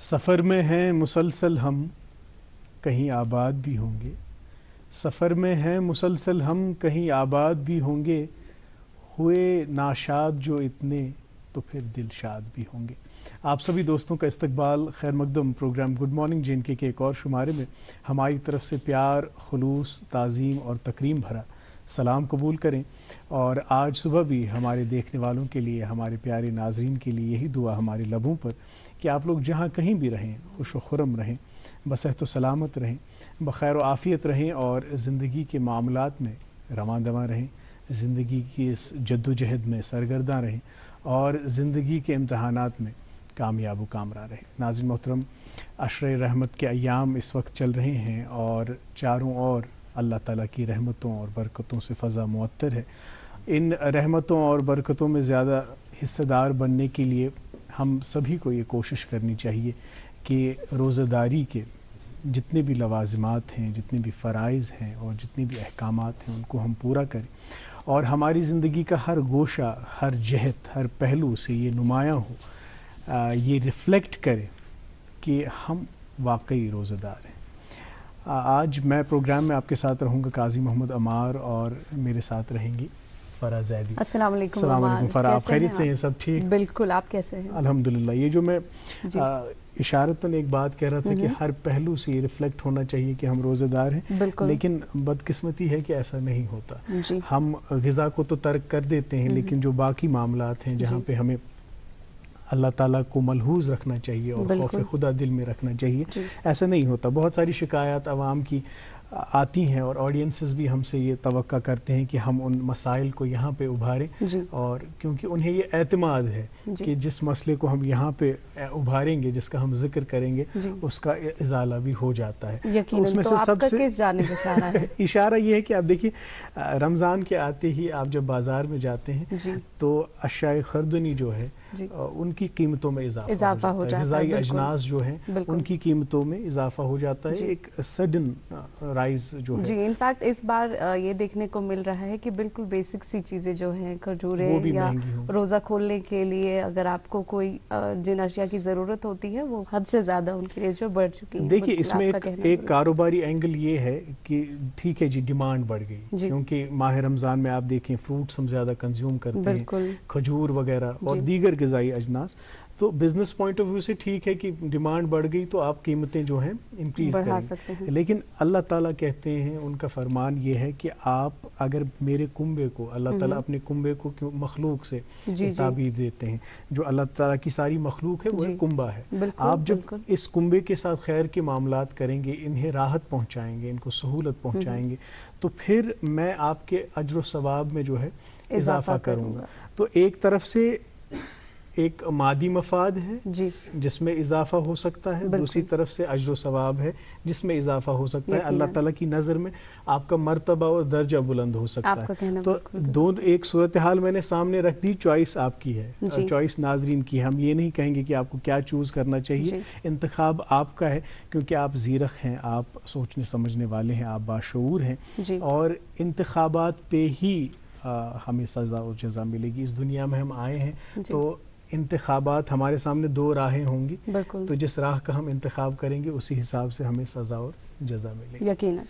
سفر میں ہیں مسلسل ہم کہیں آباد بھی ہوں گے، سفر میں ہیں مسلسل ہم کہیں آباد بھی ہوں گے، ہوئے ناشاد جو اتنے تو پھر دل شاد بھی ہوں گے۔ آپ سبھی دوستوں کا استقبال خیر مقدم programme good morning J N کے ایک اور شمارے میں ہماری طرف سے پیار، خلوص، تعظیم اور تکریم بھرا سلام قبول کریں، اور آج صبح بھی ہمارے دیکھنے والوں کے لیے، ہمارے پیارے ناظرین کے لیے یہی دعا ہمارے لبوں پر کہ آپ لوگ جہاں کہیں بھی رہیں خوش و خرم رہیں، بصحت و سلامت رہیں، بخیر و عافیت رہیں، اور زندگی کے معاملات میں رواں دواں رہیں، زندگی کی اس جد و جہد میں سرگرداں رہیں، اور زندگی کے امتحانات میں کامیاب و کامران رہیں۔ ناظرین محترم، عشرہ رحمت کے ایام اس وقت چل رہے ہیں اور چاروں اور اللہ تعالیٰ کی رحمتوں اور برکتوں سے فضا معطر ہے۔ ان رحمتوں اور برکتوں میں زیادہ حصہ دار بننے کے لیے ہم سبھی کو یہ کوشش کرنی چاہیے کہ روزہ داری کے جتنے بھی لوازمات ہیں، جتنے بھی فرائض ہیں اور جتنے بھی احکامات ہیں ان کو ہم پورا کریں، اور ہماری زندگی کا ہر گوشہ، ہر جہت، ہر پہلو سے یہ نمایاں ہو، یہ ریفلیکٹ کرے کہ ہم واقعی روزہ دار ہیں۔ آج میں پروگرام میں آپ کے ساتھ رہوں گا قاضی محمد عمار، اور میرے ساتھ رہیں گی فرح زیدی۔ السلام علیکم۔ السلام علیکم فرح، آپ خیریت سے ہیں؟ سب ٹھیک؟ بالکل، آپ کیسے ہیں؟ الحمدللہ۔ یہ جو میں اشارتاً ایک بات کہہ رہا تھا کہ ہر پہلو سے یہ ریفلیکٹ ہونا چاہیے کہ ہم روزہ دار ہیں، لیکن بدقسمتی ہے کہ ایسا نہیں ہوتا۔ ہم غذا کو تو ترک کر دیتے ہیں، لیکن جو باقی معاملات ہیں جہاں پہ ہمیں اللہ تعالیٰ کو ملحوظ رکھنا چاہیے اور خوف خدا دل میں رکھنا چاہیے، ایسا نہیں ہوتا۔ بہت ساری شکایات عوام کی آتی ہیں، اور آڈینسز بھی ہم سے یہ توقع کرتے ہیں کہ ہم ان مسائل کو یہاں پہ ابھاریں، اور کیونکہ انہیں یہ اعتماد ہے کہ جس مسئلے کو ہم یہاں پہ ابھاریں گے، جس کا ہم ذکر کریں گے، اس کا ازالہ بھی ہو جاتا ہے۔ تو اس میں سے سب سے کس جانب اشارہ ہے؟ اشارہ یہ ہے کہ آپ دیکھیے، رمضان کے آتے ہی آپ جب بازار میں جاتے ہیں تو اشیاء خردنی جو ہے ان کی قیمتوں میں اضافہ ہو جاتا ہے، غذائی اجناس جو ہیں ان کی قیمتوں میں اضافہ ہو جاتا ہے، ایک سڈن رائز جو ہے۔ جی، انفیکٹ اس بار یہ دیکھنے کو مل رہا ہے کہ بالکل بیسک سی چیزیں جو ہیں، کھجورے یا روزہ کھولنے کے لیے اگر آپ کو کوئی جن اشیاء کی ضرورت ہوتی ہے وہ حد سے زیادہ ان کی ریٹ جو بڑھ چکی ہیں۔ دیکھیے، اس میں ایک کاروباری اینگل یہ ہے کہ ٹھیک ہے جی، ڈیمانڈ بڑھ گئی، کیونکہ ماہ رمضان میں آپ دیکھیں فروٹس ہم زیادہ کنزیوم کرتے ہیں، کھجور وغیرہ اور دیگر غذائی اجناس، تو بزنس پوائنٹ آف ویو سے ٹھیک ہے کہ ڈیمانڈ بڑھ گئی تو آپ قیمتیں جو ہیں انکریز کریں، لیکن اللہ تعالیٰ کہتے ہیں، ان کا فرمان یہ ہے کہ آپ اگر میرے کنبے کو، اللہ تعالیٰ اپنے کنبے کو مخلوق سے تعبیر دیتے ہیں، جو اللہ تعالیٰ کی ساری مخلوق ہے وہ ایک کنبہ ہے، آپ جب اس کنبے کے ساتھ خیر کے معاملات کریں گے، انہیں راحت پہنچائیں گے، ان کو سہولت پہنچائیں گے، تو پھر میں آپ کے اجر و ثواب میں جو ہے اضافہ کروں گا۔ تو ایک طرف سے ایک مادی مفاد ہے جس میں اضافہ ہو سکتا ہے، دوسری طرف سے اجر و ثواب ہے جس میں اضافہ ہو سکتا ہے، اللہ تعالیٰ کی نظر میں آپ کا مرتبہ اور درجہ بلند ہو سکتا ہے۔ تو دونوں ایک صورتحال میں نے سامنے رکھ دی، چوائس آپ کی ہے، چوائس ناظرین کی ہے، ہم یہ نہیں کہیں گے کہ آپ کو کیا چوز کرنا چاہیے، انتخاب آپ کا ہے، کیونکہ آپ زیرخ ہیں، آپ سوچنے سمجھنے والے ہیں، آپ باشعور ہیں، اور انتخابات پہ ہی ہمیں سزا و جزا ملے گی۔ اس دنیا میں ہم آئے ہیں تو انتخابات ہمارے سامنے دو راہیں ہوں گی، تو جس راہ کا ہم انتخاب کریں گے اسی حساب سے ہمیں سزا اور جزا ملے گی۔ یقیناً۔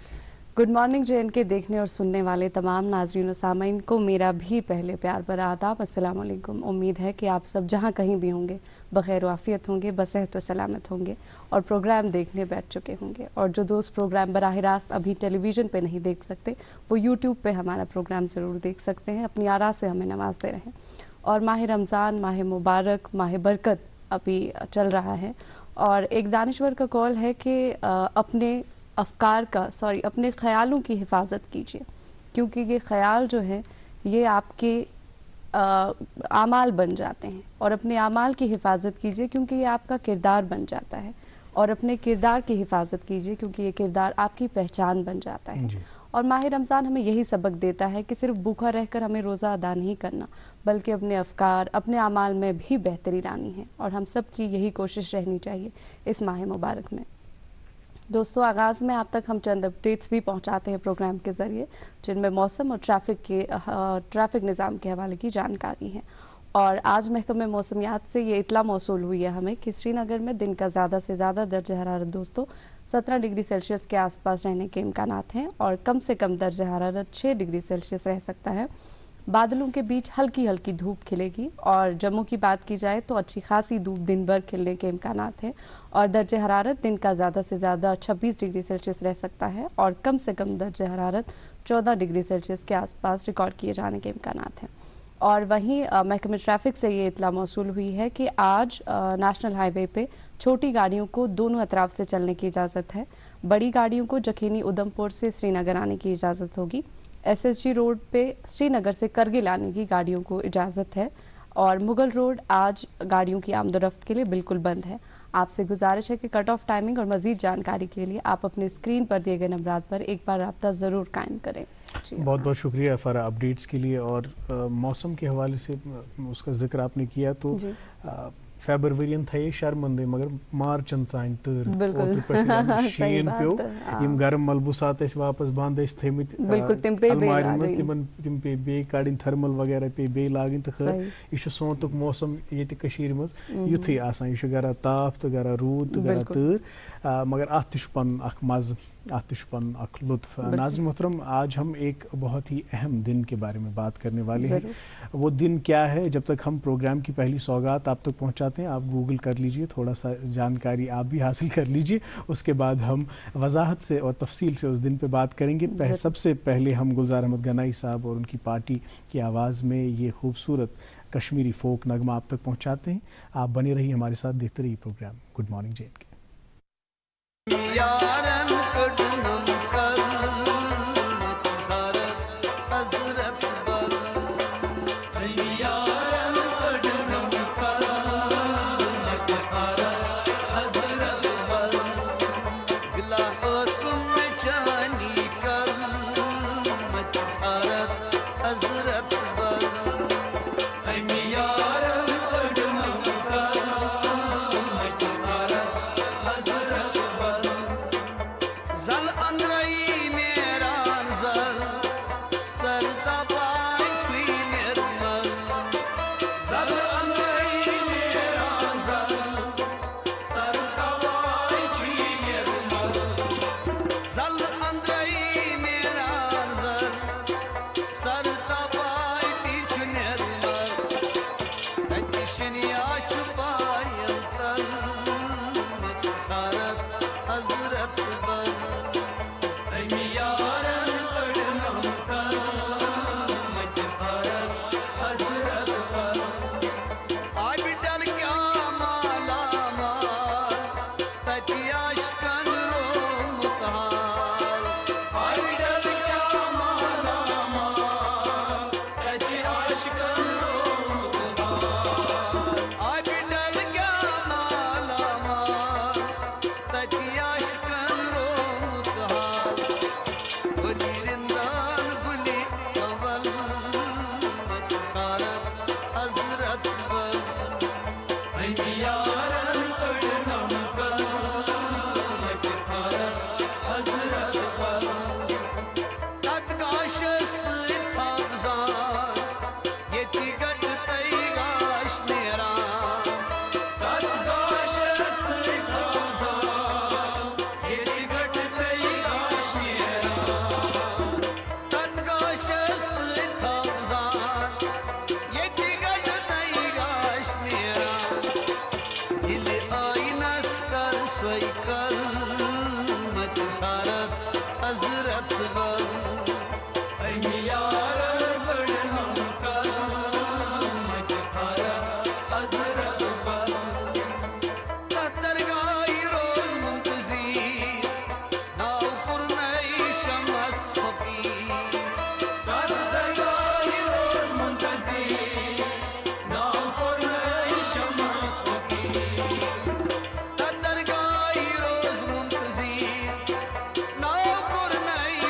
گڈ مارننگ جے این کے دیکھنے اور سننے والے تمام ناظرین و سامعین کو میرا بھی پہلے پیار بھرا آداب، السلام علیکم۔ امید ہے کہ آپ سب جہاں کہیں بھی ہوں گے بخیر و عافیت ہوں گے، بصحت و سلامت ہوں گے، اور پروگرام دیکھنے بیٹھ چکے ہوں گے، اور جو دوست پروگرام براہ راست ابھی ٹیلی ویژن پہ نہیں دیکھ سکتے وہ یوٹیوب پہ ہمارا پروگرام ضرور دیکھ سکتے ہیں، اپنی آراء سے ہمیں نوازتے رہیں۔ اور ماہ رمضان، ماہ مبارک، ماہ برکت ابھی چل رہا ہے، اور ایک دانشور کا قول ہے کہ اپنے اپنے خیالوں کی حفاظت کیجیے، کیونکہ یہ خیال جو ہے یہ آپ کے اعمال بن جاتے ہیں، اور اپنے اعمال کی حفاظت کیجیے کیونکہ یہ آپ کا کردار بن جاتا ہے، اور اپنے کردار کی حفاظت کیجیے کیونکہ یہ کردار آپ کی پہچان بن جاتا ہے۔ اور ماہ رمضان ہمیں یہی سبق دیتا ہے کہ صرف بھوکا رہ کر ہمیں روزہ ادا نہیں کرنا، بلکہ اپنے افکار، اپنے اعمال میں بھی بہتری لانی ہے، اور ہم سب کی یہی کوشش رہنی چاہیے اس ماہ مبارک میں۔ دوستو، آغاز میں آپ تک ہم چند اپڈیٹس بھی پہنچاتے ہیں پروگرام کے ذریعے، جن میں موسم اور ٹریفک نظام کے حوالے کی جانکاری ہے، اور آج محکمہ موسمیات سے یہ اطلاع موصول ہوئی ہے ہمیں کہ سری نگر میں دن کا زیادہ سے زیادہ درجہ حرارت دوستوں 17 ڈگری سیلسیس کے آس پاس رہنے کے امکانات ہیں اور کم سے کم درجہ حرارت 6 ڈگری سیلسیس رہ سکتا ہے. بادلوں کے بیچ ہلکی ہلکی دھوپ کھلے گی اور جموں کی بات کی جائے تو اچھی خاصی دھوپ دن بھر کھلنے کے امکانات ہیں اور درجہ حرارت دن کا زیادہ سے زیادہ 26 ڈگری سیلسیس رہ سکتا ہے اور کم سے کم درجہ حرارت 14 ڈگری سیلسیس کے آس پاس ریکارڈ کیے جانے کے امکانات ہیں. اور وہیں محکمہ ٹریفک سے یہ اطلاع موصول ہوئی ہے کہ آج نیشنل ہائی وے پہ چھوٹی گاڑیوں کو دونوں اطراف سے چلنے کی اجازت ہے. بڑی گاڑیوں کو جکھینی ادھمپور سے سری نگر آنے کی اجازت ہوگی. ایس ایس جی روڈ پہ سری نگر سے کرگل آنے کی گاڑیوں کو اجازت ہے اور مغل روڈ آج گاڑیوں کی آمد و رفت کے لیے بالکل بند ہے. آپ سے گزارش ہے کہ کٹ آف ٹائمنگ اور مزید جانکاری کے لیے آپ اپنے اسکرین پر دیے گئے نمبرات پر ایک بار رابطہ ضرور قائم کریں. بہت بہت شکریہ فارا اپڈیٹس کے لیے. اور موسم کے حوالے سے اس کا ذکر آپ نے کیا تو فیبرورین تھے شرمندے مگر مارچن ثان تر شین پیو یم گرم ملبوسات واپس بند تھمت تم پے بی کڑن تھرمل وغیرہ پے بی لاگن تو خیر یہ سونتک موسم یہ مز یتھے آسان یہ گرا تاپ تو گرا رود تو گرا تر مگر ات پن اخ مز ات پن اخ لطف. ناظرین محترم آج ہم ایک بہت ہی اہم دن کے بارے میں بات کرنے والے ہیں. وہ دن کیا ہے جب تک ہم پروگرام کی پہلی سوگات آپ تک پہنچاتے ہیں آپ گوگل کر لیجئے تھوڑا سا جانکاری آپ بھی حاصل کر لیجئے. اس کے بعد ہم وضاحت سے اور تفصیل سے اس دن پہ بات کریں گے. سب سے پہلے ہم گلزار احمد گنائی صاحب اور ان کی پارٹی کی آواز میں یہ خوبصورت کشمیری فوک نغمہ آپ تک پہنچاتے ہیں. آپ بنے رہیے ہمارے ساتھ دیکھتے رہیے program good morning J and K.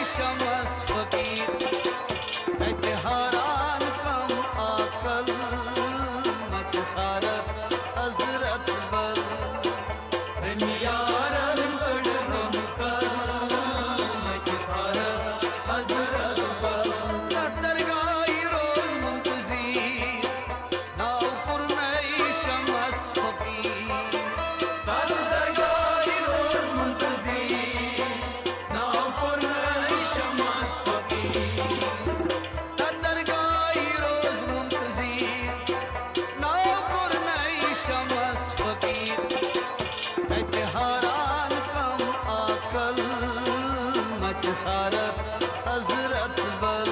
شم کسارت حضرت بل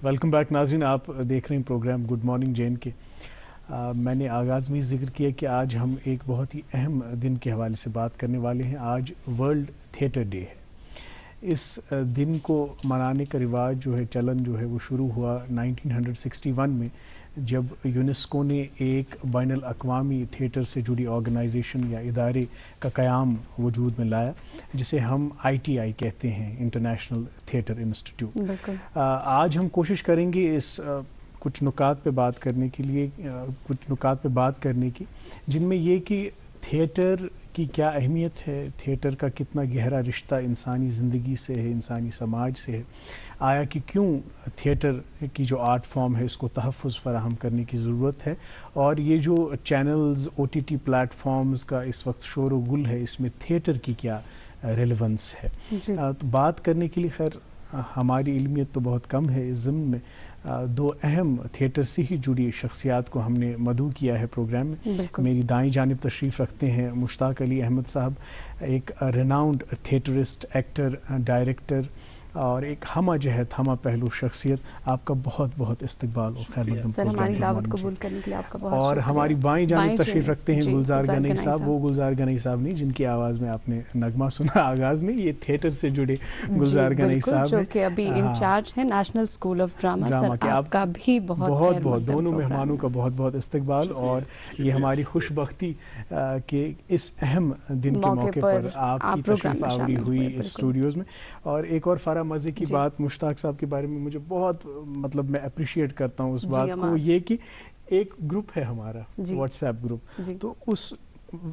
ویلکم بیک ناظرین، آپ دیکھ رہے ہیں پروگرام گڈ مارننگ جین کے۔ میں نے آغاز میں ذکر کیا کہ آج ہم ایک بہت ہی اہم دن کے حوالے سے بات کرنے والے ہیں۔ آج ورلڈ تھیٹر ڈے ہے۔ اس دن کو منانے کا رواج جو ہے، چلن جو ہے، وہ شروع ہوا 1961 میں، جب یونیسکو نے ایک بین الاقوامی تھیٹر سے جڑی آرگنائزیشن یا ادارے کا قیام وجود میں لایا، جسے ہم ITI کہتے ہیں، انٹرنیشنل تھیٹر انسٹیٹیوٹ۔ آج ہم کوشش کریں گے اس کچھ نکات پہ بات کرنے کی، جن میں یہ کہ تھیٹر کی کیا اہمیت ہے، تھیٹر کا کتنا گہرا رشتہ انسانی زندگی سے ہے، انسانی سماج سے ہے، آیا کہ کیوں تھیٹر کی جو آرٹ فارم ہے اس کو تحفظ فراہم کرنے کی ضرورت ہے، اور یہ جو چینلز OTT پلیٹ فارمز کا اس وقت شور و گل ہے، اس میں تھیٹر کی کیا ریلیونس ہے۔ تو بات کرنے کے لیے خیر ہماری علمیت تو بہت کم ہے، اس ضمن میں دو اہم تھیٹر سے ہی جڑی شخصیات کو ہم نے مدعو کیا ہے پروگرام میں۔ میری دائیں جانب تشریف رکھتے ہیں مشتاق علی احمد صاحب، ایک ریناؤنڈ تھیٹرسٹ، ایکٹر، ڈائریکٹر اور ایک ہمہ جہت، ہمہ پہلو شخصیت۔ آپ کا بہت بہت استقبال اور خیر مقدم سر، ہماری دعوت قبول کرنے کے لیے آپ کا بہت اور شکریہ۔ ہماری بائیں جانب تشریف رکھتے ہیں گلزار گلزار گنئی گنئی صاحب، وہ گلزار گنئی صاحب نہیں جن کی آواز میں آپ نے نغمہ سنا آغاز میں، یہ تھیٹر سے جڑے گلزار گنئی صاحب جو کہ ابھی انچارج ہیں نیشنل اسکول آف ڈرامہ۔ سر، آپ کا بھی بہت دونوں مہمانوں کا بہت بہت استقبال، اور یہ ہماری خوش بختی کہ اس اہم دن کے موقع پر آپ کی تشریف آوری ہوئی اس اسٹوڈیوز میں۔ اور ایک اور فارا مزے کی بات مشتاق صاحب کے بارے میں مجھے بہت میں اپریشیٹ کرتا ہوں اس بات کو، یہ کہ ایک گروپ ہے ہمارا واٹس ایپ گروپ، تو اس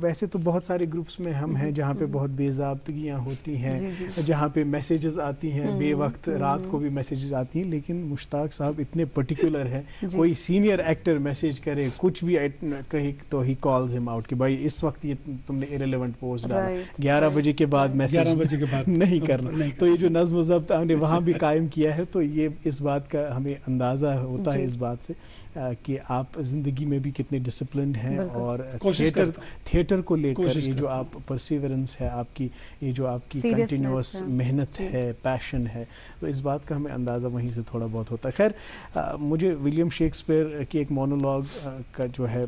ویسے تو بہت سارے گروپس میں ہم ہیں جہاں پہ بہت بے ضابطگیاں ہوتی ہیں، جہاں پہ میسیجز آتی ہیں بے وقت، رات کو بھی میسیجز آتی ہیں، لیکن مشتاق صاحب اتنے پرٹیکولر ہیں، کوئی سینئر ایکٹر میسیج کرے کچھ بھی کہیں تو ہی کالز ہم آؤٹ کہ بھائی اس وقت یہ تم نے ایریلیونٹ پوسٹ ڈالا، 11 بجے کے بعد میسیج نہیں کرنا۔ تو یہ جو نظم و ضبط ہم نے وہاں بھی قائم کیا ہے، تو یہ اس بات کا ہمیں اندازہ ہوتا ہے اس بات سے کہ آپ زندگی میں بھی کتنے ڈسپلنڈ ہیں، اور تھیٹر کو لے کر یہ جو آپ پرسیورنس ہے آپ کی، یہ جو آپ کی کنٹینیوس محنت ہے، پیشن ہے، تو اس بات کا ہمیں اندازہ وہیں سے تھوڑا بہت ہوتا ہے۔ خیر مجھے ولیم شیکسپیئر کی ایک مونولوگ کا جو ہے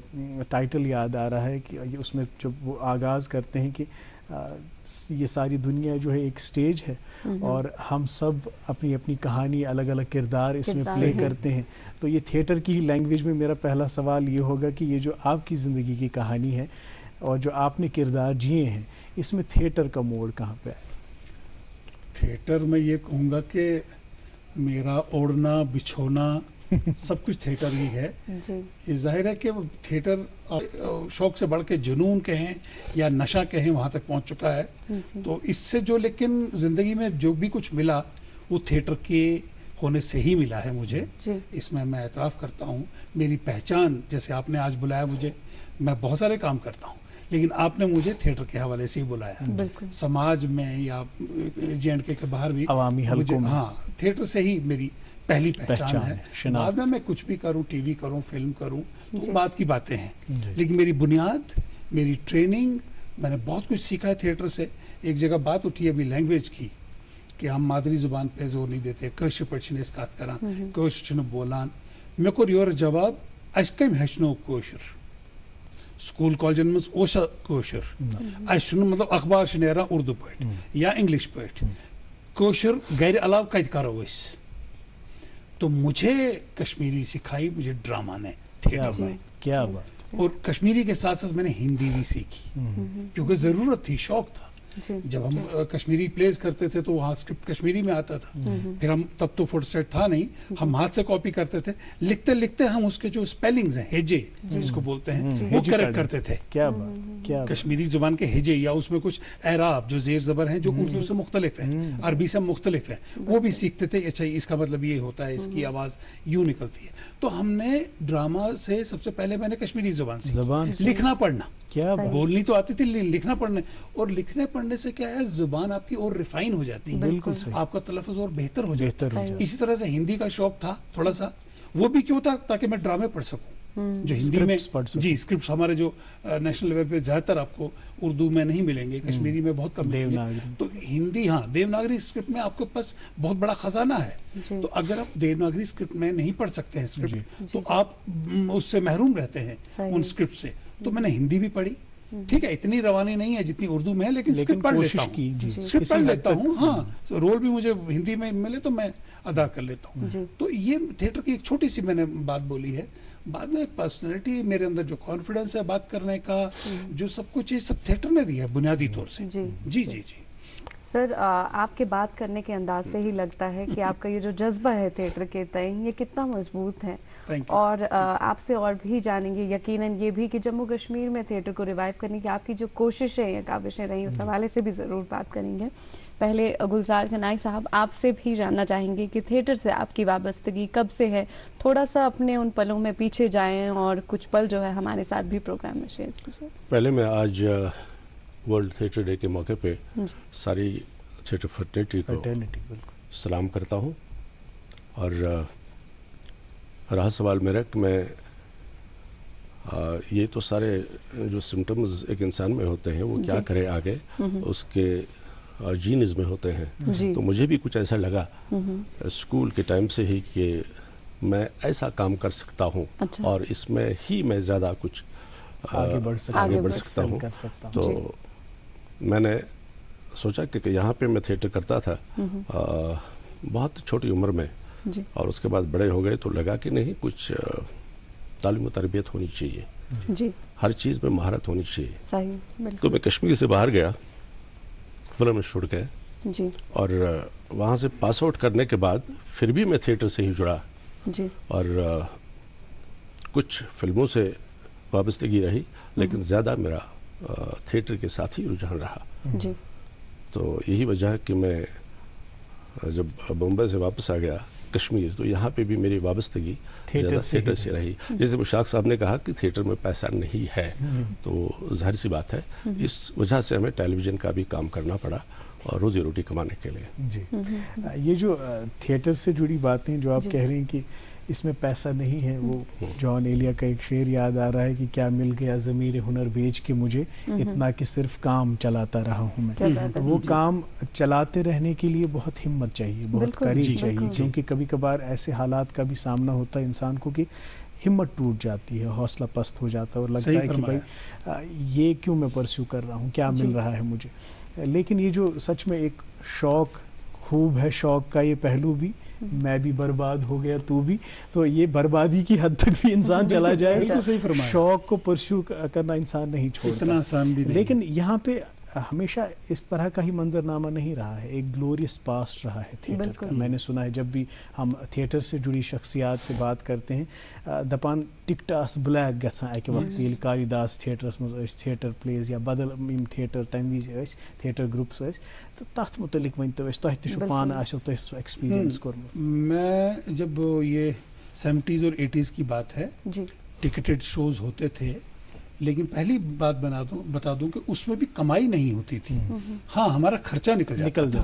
ٹائٹل یاد آ رہا ہے کہ اس میں جب وہ آغاز کرتے ہیں کہ یہ ساری دنیا جو ہے ایک سٹیج ہے، اور ہم سب اپنی اپنی کہانی، الگ الگ کردار اس میں پلے کرتے ہیں۔ تو یہ تھیٹر کی لینگویج میں میرا پہلا سوال یہ ہوگا کہ یہ جو آپ کی زندگی کی کہانی ہے اور جو آپ نے کردار جیے ہیں، اس میں تھیٹر کا موڑ کہاں پہ ہے؟ تھیٹر میں یہ کہوں گا کہ میرا اوڑھنا بچھونا سب کچھ تھیٹر ہی ہے۔ یہ ظاہر ہے کہ تھیٹر شوق سے بڑھ کے جنون کہیں یا نشہ کہیں وہاں تک پہنچ چکا ہے۔ تو اس سے جو لیکن زندگی میں جو بھی کچھ ملا وہ تھیٹر کے ہونے سے ہی ملا ہے مجھے، اس میں اعتراف کرتا ہوں۔ میری پہچان، جیسے آپ نے آج بلایا مجھے، میں بہت سارے کام کرتا ہوں لیکن آپ نے مجھے تھیٹر کے حوالے سے ہی بلایا، سماج میں یا JNK کے باہر بھی عوامی حلقوں میں، ہاں تھیٹر سے ہی میری پہلی پہچان ہے۔ بعد میں کچھ بھی کروں، ٹی وی کروں، فلم کروں، تو بات کی باتیں ہیں، لیکن میری بنیاد، میری ٹریننگ، میں نے بہت کچھ سیکھا ہے تھیٹر سے۔ ایک جگہ بات اٹھی ابھی لینگویج کی کہ ہم مادری زبان پہ زور نہیں دیتے، کٲشِر پٲٹھۍ چھِنہٕ أسۍ کتھ کران، کٲشُر چھِنہٕ بولان۔ مےٚ کوٚر یورٕ جواب اَسہِ کٔمۍ ہیٚچھنو کٲشُر؟ سکوٗل کالجن منٛز اوسا کٲشُر؟ اَسہِ چھُنہٕ مطلب اخبار چھِ نیران اردو پٲٹھۍ یا انگلش پٲٹھۍ، کٲشُر گرِ علاوٕ کتہِ کرو أسۍ؟ تو مجھے کشمیری سکھائی مجھے ڈرامہ نے، تھیٹر میں، کیا بات، اور کشمیری کے ساتھ ساتھ میں نے ہندی بھی سیکھی کیونکہ ضرورت تھی، شوق تھا۔ جب ہم کشمیری پلیز کرتے تھے تو وہاں اسکرپٹ کشمیری میں آتا تھا. پھر ہم تب تو فوٹو سیٹ تھا نہیں, ہم ہاتھ سے کاپی کرتے تھے. لکھتے لکھتے ہم اس کے جو اسپیلنگز ہیں, ہیجے جس کو بولتے ہیں, وہ کریکٹ کرتے تھے. کیا بات, کیا کشمیری زبان کے ہیجے یا اس میں کچھ اعراب جو زیر زبر ہیں جو اردو سے مختلف ہیں, عربی سے مختلف ہیں, وہ بھی سیکھتے تھے. اچھا اس کا مطلب یہ ہوتا ہے, اس کی آواز یوں نکلتی ہے. تو ہم نے ڈرامہ سے سب سے پہلے میں نے کشمیری زبان سیکھی. لکھنا پڑھنا, کیا بولنی تو آتی تھی, لکھنا پڑھنے, اور لکھنے پڑھنے سے کیا ہے زبان آپ کی اور ریفائن ہو جاتی ہے. بالکل صحیح, آپ کا تلفظ اور بہتر ہو جاتا ہے. ہے. اسی طرح سے ہندی کا شوق تھا تھوڑا سا, وہ بھی کیوں تھا, تاکہ میں ڈرامے پڑھ سکوں جو ہندی میں. جی اسکرپٹس ہمارے جو نیشنل لیول پہ زیادہ تر آپ کو اردو میں نہیں ملیں گے, کشمیری میں بہت کم ملیں گے. تو ہندی, ہاں دیوناگری اسکرپٹ میں آپ کے پاس بہت بڑا خزانہ ہے. تو اگر آپ دیوناگری اسکرپٹ میں نہیں پڑھ سکتے ہیں اسکرپٹ, تو آپ اس سے محروم رہتے ہیں ان اسکرپٹ سے. تو میں نے ہندی بھی پڑھی, ٹھیک ہے اتنی روانی نہیں ہے جتنی اردو میں ہے, لیکن اسکرپٹ پڑھ لیتا ہوں, اسکرپٹ پڑھ لیتا ہوں. ہاں رول بھی مجھے ہندی میں ملے تو میں ادا کر لیتا ہوں. تو یہ تھیٹر کی ایک چھوٹی سی میں نے بات بولی ہے. بعد میں پرسنالٹی, میرے اندر جو کانفیڈنس ہے بات کرنے کا, جو سب کچھ یہ سب تھیٹر نے دیا ہے بنیادی طور سے. جی جی جی سر, آپ کے بات کرنے کے انداز سے ہی لگتا ہے کہ آپ کا یہ جو جذبہ ہے تھیٹر کے تئیں یہ کتنا مضبوط ہے. اور آپ سے اور بھی جانیں گے یقیناً یہ بھی کہ جموں کشمیر میں تھیٹر کو ریوائیو کرنے کی آپ کی جو کوششیں یا کاوشیں رہی, اس حوالے سے بھی ضرور بات کریں گے. پہلے گلزار کنائی صاحب, آپ سے بھی جاننا چاہیں گے کہ تھیٹر سے آپ کی وابستگی کب سے ہے. تھوڑا سا اپنے ان پلوں میں پیچھے جائیں اور کچھ پل جو ہے ہمارے ساتھ بھی پروگرام میں شیئر کیجیے. پہلے میں آج ورلڈ تھیٹر ڈے کے موقع پہ ساری تھیٹر فرٹرنیٹی کو سلام کرتا ہوں. اور رہا سوال میرا کہ میں یہ تو سارے جو سمٹمز ایک انسان میں ہوتے ہیں وہ کیا کرے آگے, اس کے جینز میں ہوتے ہیں. تو مجھے بھی کچھ ایسا لگا اسکول کے ٹائم سے ہی کہ میں ایسا کام کر سکتا ہوں اور اس میں ہی میں زیادہ کچھ آگے بڑھ سکتا ہوں. تو میں نے سوچا کہ یہاں پہ میں تھیٹر کرتا تھا بہت چھوٹی عمر میں, اور اس کے بعد بڑے ہو گئے تو لگا کہ نہیں, کچھ تعلیم و تربیت ہونی چاہیے, ہر چیز میں مہارت ہونی چاہیے. تو میں کشمیر سے باہر گیا فلم انسٹیٹیوٹ کے, اور وہاں سے پاس آؤٹ کرنے کے بعد پھر بھی میں تھیٹر سے ہی جڑا, اور کچھ فلموں سے وابستگی رہی, لیکن زیادہ میرا تھیٹر کے ساتھ ہی رجحان رہا. تو یہی وجہ ہے کہ میں جب بمبئی سے واپس آ گیا کشمیر, تو یہاں پہ بھی میری وابستگی زیادہ تھیٹر سے رہی. جیسے مشتاق صاحب نے کہا کہ تھیٹر میں پیسہ نہیں ہے, تو ظاہر سی بات ہے, اس وجہ سے ہمیں ٹیلی ویژن کا بھی کام کرنا پڑا اور روزی روٹی کمانے کے لیے. جی, یہ جو تھیٹر سے جڑی باتیں جو آپ کہہ رہے ہیں کہ اس میں پیسہ نہیں ہے, وہ جان ایلیا کا ایک شعر یاد آ رہا ہے کہ کیا مل گیا ضمیر ہنر بیچ کے مجھے, اتنا کہ صرف کام چلاتا رہا ہوں میں. وہ کام چلاتے رہنے کے لیے بہت ہمت چاہیے, بہت کریج چاہیے, کیونکہ کبھی کبھار ایسے حالات کا بھی سامنا ہوتا ہے انسان کو کہ ہمت ٹوٹ جاتی ہے, حوصلہ پست ہو جاتا ہے, اور لگتا ہے کہ بھائی یہ کیوں میں پرسیو کر رہا ہوں, کیا مل رہا ہے مجھے. لیکن یہ جو سچ میں ایک شوق خوب ہے, شوق کا یہ پہلو بھی, میں بھی برباد ہو گیا تو بھی, تو یہ بربادی کی حد تک بھی انسان چلا جائے تو شوق کو پرسیو کرنا انسان نہیں چھوڑتا. اتنا آسان بھی نہیں. لیکن یہاں پہ ہمیشہ اس طرح کا ہی منظرنامہ نہیں رہا ہے, ایک گلوریس پاسٹ رہا ہے تھیٹر کا. میں نے سنا ہے جب بھی ہم تھیٹر سے جڑی شخصیات سے بات کرتے ہیں, دپان ٹکٹ آس بلیک گژھان اکہ وقت ییٚلہِ کاری داس تھیٹرس مز تھیٹر پلیز یا بدل یم تھیٹر تمہ وز تھیٹر گروپس تو تر متعلق ورنتو تہ تہ پان آسو تہ سو ایکسپیرینس کورمت. میں جب یہ 70s اور 80s کی بات ہے, ٹکٹڈ شوز ہوتے تھے, لیکن پہلی بات بتا دوں کہ اس میں بھی کمائی نہیں ہوتی تھی. ہاں ہمارا خرچہ نکل جاتا تھا,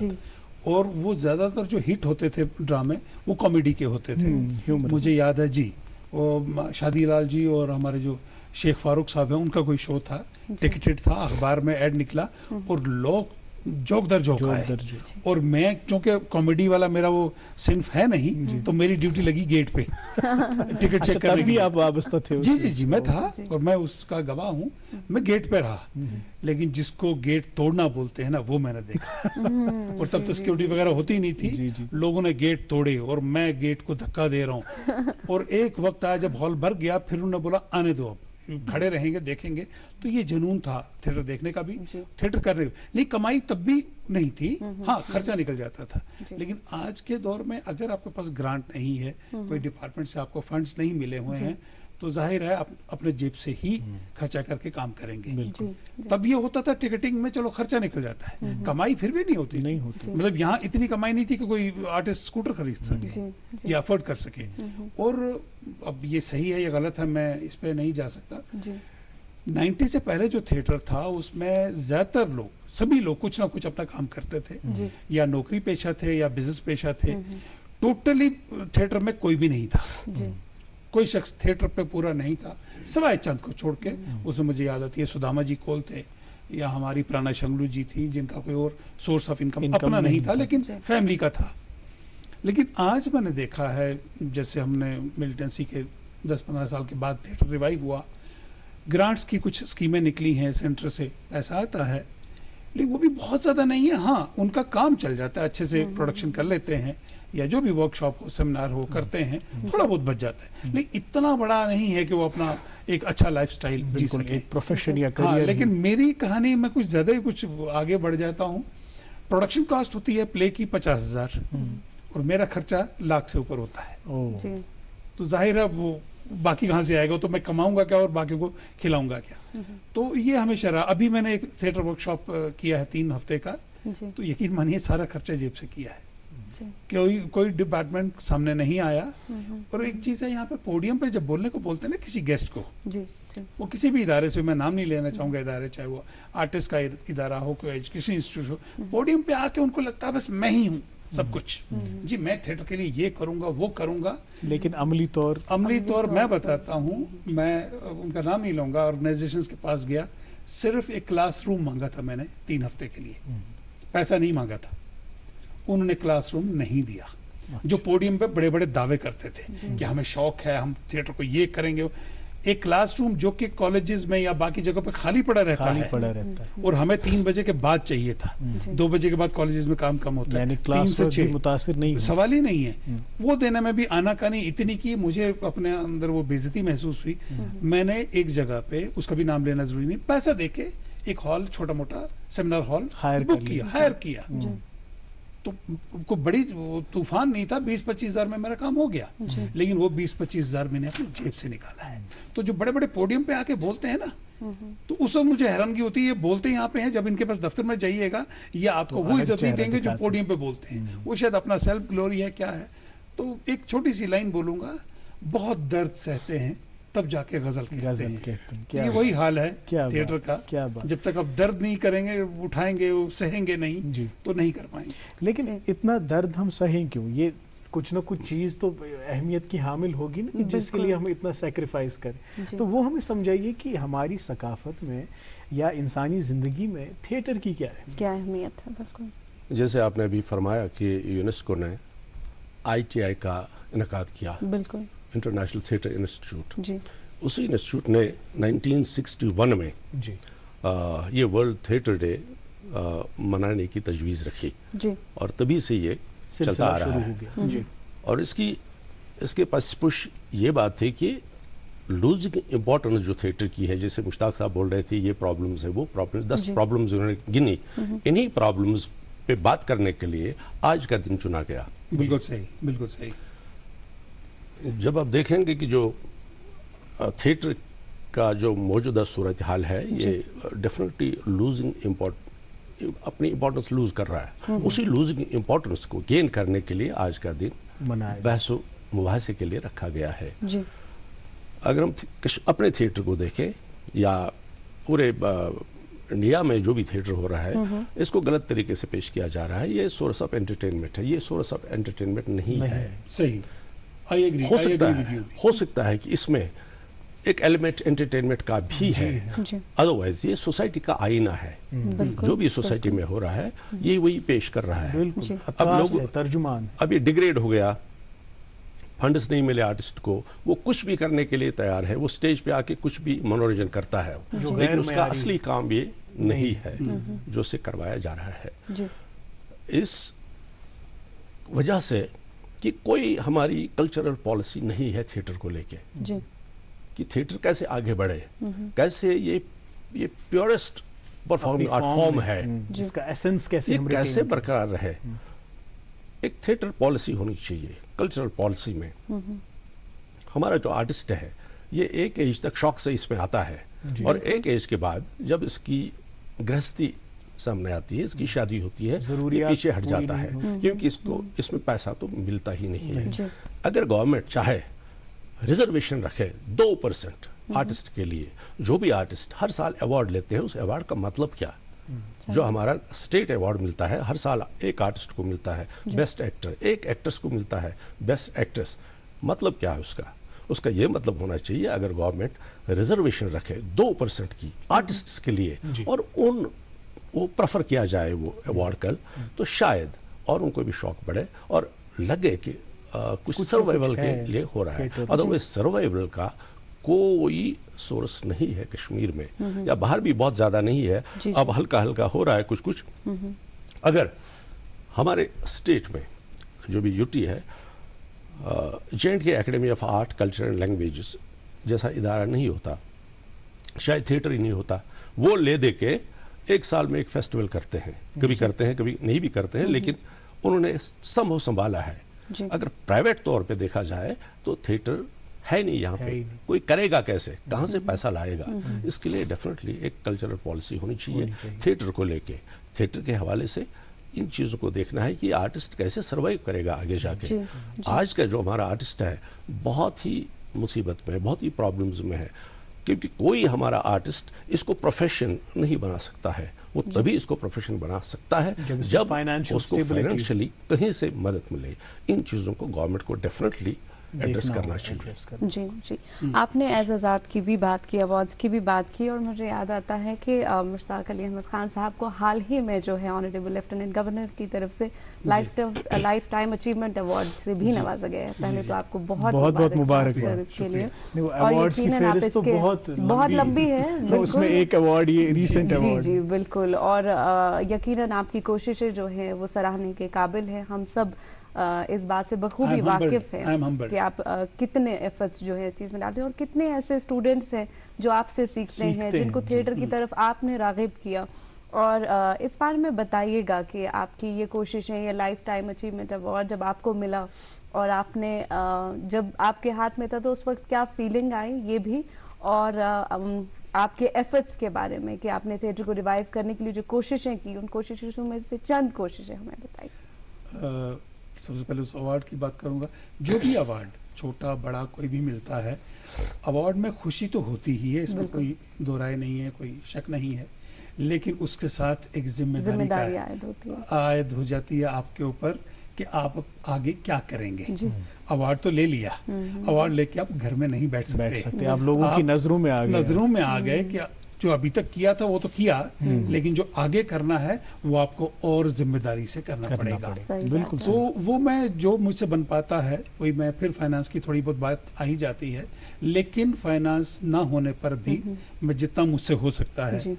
اور وہ زیادہ تر جو ہٹ ہوتے تھے ڈرامے وہ کامیڈی کے ہوتے تھے. مجھے یاد ہے جی, اور شادی لال جی اور ہمارے جو شیخ فاروق صاحب ہیں ان کا کوئی شو تھا, ٹکٹڈ تھا, اخبار میں ایڈ نکلا, اور لوگ جوک در جوک آئے, اور میں چونکہ کامیڈی والا میرا وہ صنف ہے نہیں, تو میری ڈیوٹی لگی گیٹ پہ ٹکٹ چیک کرنے کی. آپ وابستہ تھے؟ جی جی جی میں تھا, اور میں اس کا گواہ ہوں, میں گیٹ پہ رہا. لیکن جس کو گیٹ توڑنا بولتے ہیں نا, وہ میں نے دیکھا. اور تب تو سیکورٹی وغیرہ ہوتی نہیں تھی, لوگوں نے گیٹ توڑے اور میں گیٹ کو دھکا دے رہا ہوں. اور ایک وقت آیا جب ہال بھر گیا, پھر انہوں نے بولا آنے دو, اب کھڑے رہیں گے دیکھیں گے. تو یہ جنون تھا تھیٹر دیکھنے کا بھی, تھیٹر کرنے کا. لیکن کمائی تب بھی نہیں تھی, ہاں خرچہ نکل جاتا تھا. لیکن آج کے دور میں اگر آپ کے پاس گرانٹ نہیں ہے, کوئی ڈپارٹمنٹ سے آپ کو فنڈز نہیں ملے ہوئے ہیں, تو ظاہر ہے آپ اپنے جیب سے ہی خرچہ کر کے کام کریں گے. تب یہ ہوتا تھا ٹکٹنگ میں چلو خرچہ نکل جاتا ہے, کمائی پھر بھی نہیں ہوتی. مطلب یہاں اتنی کمائی نہیں تھی کہ کوئی آرٹسٹ اسکوٹر خرید سکے یا افورڈ کر سکے. اور اب یہ صحیح ہے یا غلط ہے میں اس پہ نہیں جا سکتا. 90 سے پہلے جو تھیٹر تھا اس میں زیادہ تر لوگ, سبھی لوگ کچھ نہ کچھ اپنا کام کرتے تھے, یا نوکری پیشہ تھے یا بزنس پیشہ تھے. ٹوٹلی تھیٹر میں کوئی بھی نہیں تھا, کوئی شخص تھیٹر پہ پورا نہیں تھا سوائے چند کو چھوڑ کے. اس میں مجھے یاد آتی ہے سداما جی کول تھے, یا ہماری پرانا شنگلو جی تھی, جن کا کوئی اور سورس آف انکم اپنا نہیں تھا لیکن فیملی کا تھا. لیکن آج میں نے دیکھا ہے جیسے ہم نے ملیٹنسی کے 10-15 سال کے بعد تھیٹر ریوائیو ہوا, گرانٹس کی کچھ اسکیمیں نکلی ہیں, سینٹر سے پیسہ آتا ہے, لیکن وہ بھی بہت زیادہ نہیں ہے. ہاں ان کا کام چل جاتا ہے, اچھے سے پروڈکشن کر لیتے ہیں, یا جو بھی ورک شاپ ہو سیمینار ہو کرتے ہیں, تھوڑا بہت بچ جاتا ہے. لیکن اتنا بڑا نہیں ہے کہ وہ اپنا ایک اچھا لائف سٹائل جی سکے, پروفیشن یا ہاں. کریئر. لیکن میری کہانی میں کچھ زیادہ ہی کچھ آگے بڑھ جاتا ہوں. پروڈکشن کاسٹ ہوتی ہے پلے کی 50,000 اور میرا خرچہ لاکھ سے اوپر ہوتا ہے. تو ظاہر ہے وہ باقی کہاں سے آئے گا, تو میں کماؤں گا کیا اور باقیوں کو کھلاؤں گا کیا. تو یہ ہمیشہ رہا. ابھی میں نے ایک تھیٹر ورک شاپ کیا ہے 3 ہفتے کا, تو یقین مانیے سارا خرچہ جیب سے کیا ہے. کوئی ڈپارٹمنٹ سامنے نہیں آیا. اور ایک چیز ہے یہاں پہ پوڈیم پہ جب بولنے کو بولتے ہیں نا کسی گیسٹ کو, وہ کسی بھی ادارے سے, میں نام نہیں لینا چاہوں گا ادارے, چاہے وہ آرٹسٹ کا ادارہ ہو, کوئی ایجوکیشن انسٹیٹیوٹ ہو, پوڈیم پہ آ کے ان کو لگتا ہے بس میں ہی ہوں سب کچھ, جی میں تھیٹر کے لیے یہ کروں گا وہ کروں گا. لیکن عملی طور میں بتاتا ہوں, میں ان کا نام نہیں لوں گا, آرگنائزیشنز کے پاس گیا, صرف ایک کلاس روم مانگا تھا میں نے 3 ہفتے کے لیے, پیسہ نہیں مانگا تھا. انہوں نے کلاس روم نہیں دیا. جو پوڈیم پہ بڑے بڑے دعوے کرتے تھے کہ ہمیں شوق ہے, ہم تھیٹر کو یہ کریں گے. ایک کلاس روم جو کہ کالجز میں یا باقی جگہ پہ خالی پڑا رہتا ہے, اور ہمیں 3 بجے کے بعد چاہیے تھا. 2 بجے کے بعد کالجز میں کام کم ہوتا ہے, یعنی کلاس سے 6 متاثر نہیں, سوال ہی نہیں ہے. وہ دینے میں بھی آنا کانی اتنی کی مجھے اپنے اندر وہ بے عزتی محسوس ہوئی. میں نے ایک جگہ پہ, اس کا بھی نام لینا ضروری نہیں, پیسہ دے کے ایک ہال, چھوٹا موٹا سیمینار ہال ہائر کیا. تو کوئی بڑی طوفان نہیں تھا, 20-25 ہزار میں میرا کام ہو گیا. لیکن وہ 20-25 ہزار میں نے اپنی جیب سے نکالا ہے. تو جو بڑے بڑے پوڈیم پہ آ کے بولتے ہیں نا, تو اس وقت مجھے حیرانگی ہوتی ہے, یہ بولتے یہاں پہ ہیں, جب ان کے پاس دفتر میں جائیے گا یہ آپ کو وہ عزت نہیں دیں گے جو پوڈیم پہ بولتے ہیں. وہ شاید اپنا سیلف گلوری ہے کیا ہے. تو ایک چھوٹی سی لائن بولوں گا, بہت درد سہتے ہیں تب جا کے غزل کہتے ہیں. یہ وہی حال ہے تھیٹر کا. جب تک آپ درد نہیں کریں گے, اٹھائیں گے, سہیں گے نہیں, تو نہیں کر پائیں گے. لیکن اتنا درد ہم سہیں کیوں؟ یہ کچھ نہ کچھ چیز تو اہمیت کی حامل ہوگی نا, جس کے لیے ہم اتنا سیکریفائز کریں. تو وہ ہمیں سمجھائیے کہ ہماری ثقافت میں یا انسانی زندگی میں تھیٹر کی کیا اہمیت ہے. بالکل جیسے آپ نے ابھی فرمایا کہ یونیسکو نے ITI کا انعقاد کیا, بالکل انٹرنیشنل تھیٹر انسٹیٹیوٹ. جی اسی انسٹیٹیوٹ نے 1961 میں جی یہ ورلڈ تھیٹر ڈے منانے کی تجویز رکھی. جی اور تبھی سے یہ چلتا آ رہا ہے. جی اور اس کے پس پش یہ بات تھی کہ لوزنگ امپورٹنس جو تھیٹر کی ہے, جیسے مشتاق صاحب بول رہے تھے یہ پرابلمز ہیں, وہ پرابلم 10 پرابلمز انہوں نے گنی. انہی پرابلمز پہ بات کرنے کے لیے آج کا دن چنا گیا. بالکل صحیح, بالکل صحیح. جب آپ دیکھیں گے کہ جو تھیٹر کا جو موجودہ صورتحال ہے, یہ ڈیفینیٹلی لوزنگ اپنی امپورٹنس لوز کر رہا ہے. اسی لوزنگ امپورٹنس کو گین کرنے کے لیے آج کا دن بحث و مباحثے کے لیے رکھا گیا ہے. اگر ہم اپنے تھیٹر کو دیکھیں یا پورے انڈیا میں جو بھی تھیٹر ہو رہا ہے, اس کو غلط طریقے سے پیش کیا جا رہا ہے. یہ سورس آف انٹرٹینمنٹ ہے, یہ سورس آف انٹرٹینمنٹ نہیں ہے. صحیح, ہو سکتا ہے کہ اس میں ایک ایلیمنٹ انٹرٹینمنٹ کا بھی ہے, ادروائز یہ سوسائٹی کا آئینہ ہے. جو بھی سوسائٹی میں ہو رہا ہے یہ وہی پیش کر رہا ہے. اب لوگ ترجمان, اب یہ ڈیگریڈ ہو گیا, فنڈز نہیں ملے آرٹسٹ کو, وہ کچھ بھی کرنے کے لیے تیار ہے, وہ سٹیج پہ آ کے کچھ بھی منورنجن کرتا ہے, لیکن اس کا اصلی کام یہ نہیں ہے جو اسے کروایا جا رہا ہے. اس وجہ سے کہ کوئی ہماری کلچرل پالیسی نہیں ہے تھیٹر کو لے کے, کہ کہ تھیٹر کیسے آگے بڑھے، کیسے یہ پیورسٹ پرفارمنگ آرٹ فارم ہے، جس کا ایسنس کیسے یہ کیسے برقرار رہے. ایک تھیٹر پالیسی ہونی چاہیے. کلچرل پالیسی میں ہمارا جو آرٹسٹ ہے یہ ایک ایج تک شوق سے اس میں آتا ہے، اور ایک ایج کے بعد جب اس کی گرہستی سامنے آتی ہے، اس کی شادی ہوتی ہے، یہ پیچھے ہٹ جاتا ہے، کیونکہ اس میں پیسہ تو ملتا ہی نہیں ہے. اگر گورنمنٹ چاہے ریزرویشن رکھے 2% آرٹسٹ کے لیے، جو بھی آرٹسٹ ہر سال ایوارڈ لیتے ہیں، اس ایوارڈ کا مطلب کیا؟ جو ہمارا اسٹیٹ ایوارڈ ملتا ہے ہر سال ایک آرٹسٹ کو ملتا ہے بیسٹ ایکٹر، ایک ایکٹریس کو ملتا ہے بیسٹ ایکٹریس، مطلب کیا ہے اس کا یہ مطلب ہونا چاہیے اگر گورنمنٹ ریزرویشن رکھے 2% کی آرٹسٹ کے لیے، اور وہ پریفر کیا جائے وہ ایوارڈ کل، تو شاید اور ان کو بھی شوق بڑھے اور لگے کہ کچھ سروائیول کے لیے ہو رہا ہے. ادروائز سروائیول کا کوئی سورس نہیں ہے کشمیر میں، یا باہر بھی بہت زیادہ نہیں ہے. اب ہلکا ہلکا ہو رہا ہے کچھ. اگر ہمارے اسٹیٹ میں جو بھی یوٹی ہے، J&K academy of art culture and languages جیسا ادارہ نہیں ہوتا، شاید تھیٹر ہی نہیں ہوتا. وہ لے دے کے ایک سال میں ایک فیسٹیول کرتے ہیں، کبھی کرتے ہیں کبھی نہیں بھی کرتے ہیں، لیکن انہوں نے سنبھالا ہے. اگر پرائیویٹ طور پہ دیکھا جائے تو تھیٹر ہے نہیں یہاں پہ، کوئی کرے گا کیسے، کہاں سے پیسہ لائے گا؟ اس کے لیے ڈیفینیٹلی ایک کلچرل پالیسی ہونی چاہیے تھیٹر کو لے کے. تھیٹر کے حوالے سے ان چیزوں کو دیکھنا ہے کہ آرٹسٹ کیسے سروائیو کرے گا آگے جا کے. آج کا جو ہمارا آرٹسٹ ہے بہت ہی مصیبت میں، بہت ہی پرابلمز میں ہے، کیونکہ کوئی ہمارا آرٹسٹ اس کو پروفیشن نہیں بنا سکتا ہے. وہ تبھی اس کو پروفیشن بنا سکتا ہے جب اس کو فائنینشلی کہیں سے مدد ملے. ان چیزوں کو گورنمنٹ کو ڈیفینیٹلی ایڈریس کرنا چاہیے. جی آپ نے اعزازات کی بھی بات کی، ایوارڈز کی بھی بات کی، اور مجھے یاد آتا ہے کہ مشتاق علی احمد خان صاحب کو حال ہی میں جو ہے آنریبل لیفٹیننٹ گورنر کی طرف سے لائف ٹائم اچیومنٹ ایوارڈ سے بھی نوازا گیا ہے. پہلے تو آپ کو بہت مبارک ہے اس کے لیے. ایوارڈز کی فہرست تو بہت لمبی ہے، اس میں ایک ایوارڈ یہ ریسنٹ ایوارڈ. جی بالکل. اور یقیناً آپ کی کوششیں جو ہیں وہ سراہنے کے قابل ہیں. ہم سب اس بات سے بخوبی واقف ہیں کہ آپ کتنے ایفرٹس جو ہے اس چیز میں ڈالتے ہیں، اور کتنے ایسے اسٹوڈنٹس ہیں جو آپ سے سیکھتے ہیں، جن کو تھیٹر کی طرف آپ نے راغب کیا. اور اس بارے میں بتائیے گا کہ آپ کی یہ کوششیں، یہ لائف ٹائم اچیومنٹ ایوارڈ جب آپ کو ملا اور آپ نے جب آپ کے ہاتھ میں تھا تو اس وقت کیا فیلنگ آئی، یہ بھی، اور آپ کے ایفرٹس کے بارے میں کہ آپ نے تھیٹر کو ریوائیو کرنے کے لیے جو کوششیں کی، ان کوششوں میں سے چند کوششیں ہمیں بتائیے. سب سے پہلے اس ایوارڈ کی بات کروں گا. جو بھی ایوارڈ چھوٹا بڑا کوئی بھی ملتا ہے، ایوارڈ میں خوشی تو ہوتی ہی ہے، اس میں کوئی دو رائے نہیں ہے، کوئی شک نہیں ہے، لیکن اس کے ساتھ ایک ذمہ داری عائد ہو جاتی ہے آپ کے اوپر کہ آپ آگے کیا کریں گے. ایوارڈ تو لے لیا، ایوارڈ لے کے آپ گھر میں نہیں بیٹھ سکتے، آپ لوگوں کی نظروں میں آ گئے کہ جو ابھی تک کیا تھا وہ تو کیا، لیکن جو آگے کرنا ہے وہ آپ کو اور ذمہ داری سے کرنا پڑے گا. بالکل. تو وہ میں جو مجھ سے بن پاتا ہے وہی میں، پھر فائنانس کی تھوڑی بہت بات آ ہی جاتی ہے، لیکن فائنانس نہ ہونے پر بھی میں جتنا مجھ سے ہو سکتا ہے،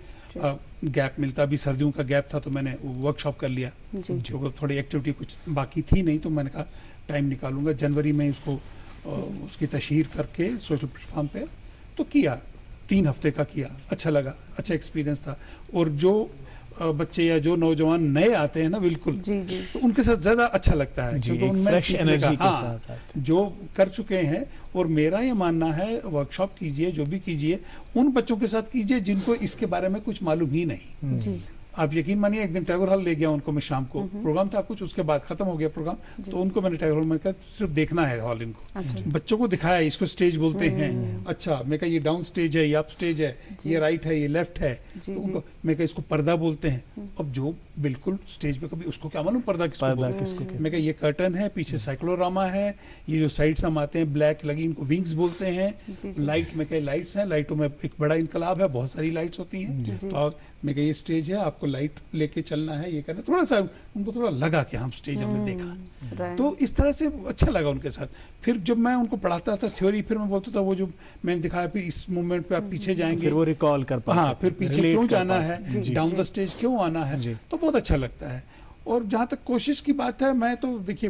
گیپ ملتا بھی، سردیوں کا گیپ تھا تو میں نے ورک شاپ کر لیا، تھوڑی ایکٹیویٹی کچھ باقی تھی نہیں، تو میں نے کہا ٹائم نکالوں گا جنوری میں اس کو اس کی تشہیر کر کے سوشل پلیٹ فارم پہ تو کیا. 3 ہفتے کا کیا، اچھا لگا، اچھا ایکسپیرینس تھا. اور جو بچے یا جو نوجوان نئے آتے ہیں نا بالکل، تو ان کے ساتھ زیادہ اچھا لگتا ہے، کیونکہ ان میں فریش انرجی کے ساتھ جو کر چکے ہیں. اور میرا یہ ماننا ہے ورکشاپ کیجئے، جو بھی کیجئے، ان بچوں کے ساتھ کیجئے جن کو اس کے بارے میں کچھ معلوم ہی نہیں. آپ یقین مانیے ایک دن ٹیگور ہال لے گیا ان کو میں، شام کو پروگرام تھا کچھ، اس کے بعد ختم ہو گیا پروگرام، تو ان کو میں نے ٹیگور ہال میں کہا صرف دیکھنا ہے ہال، ان کو بچوں کو دکھایا، اس کو سٹیج بولتے ہیں. اچھا میں کہا یہ ڈاؤن سٹیج ہے، یہ اپ سٹیج ہے، یہ رائٹ ہے، یہ لیفٹ ہے. تو ان کو میں کہا اس کو پردہ بولتے ہیں. اب جو بالکل سٹیج پہ کبھی اس کو کیا معلوم پردہ کس کو بولتے ہیں. میں کہا یہ کرٹن ہے، پیچھے سائیکلوراما ہے، یہ جو سائڈس ہم آتے ہیں بلیک لگی ان کو ونگز بولتے ہیں. لائٹ میں کہ لائٹس ہیں، لائٹوں میں ایک بڑا انقلاب ہے، بہت ساری لائٹس ہوتی ہیں. تو میں کہا یہ سٹیج ہے، آپ کو لائٹ لے کے چلنا ہے، یہ کرنا. تھوڑا سا ان کو تھوڑا لگا کہ ہم سٹیج ہم نے دیکھا، تو اس طرح سے اچھا لگا ان کے ساتھ. پھر جب میں ان کو پڑھاتا تھا تھیوری، پھر میں بولتا تھا وہ جو میں نے دکھایا، پھر اس موومنٹ پہ آپ پیچھے جائیں گے، پھر وہ ریکال کر پاتے، ہاں پھر پیچھے کیوں جانا ہے، ڈاؤن دا اسٹیج کیوں آنا ہے، تو بہت اچھا لگتا ہے. اور جہاں تک کوشش کی بات ہے، میں تو دیکھیے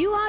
UR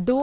2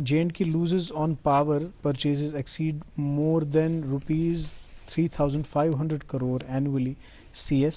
JNK loses on power, purchases exceed more than ₹3,500 crore annually, CS।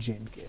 JNK।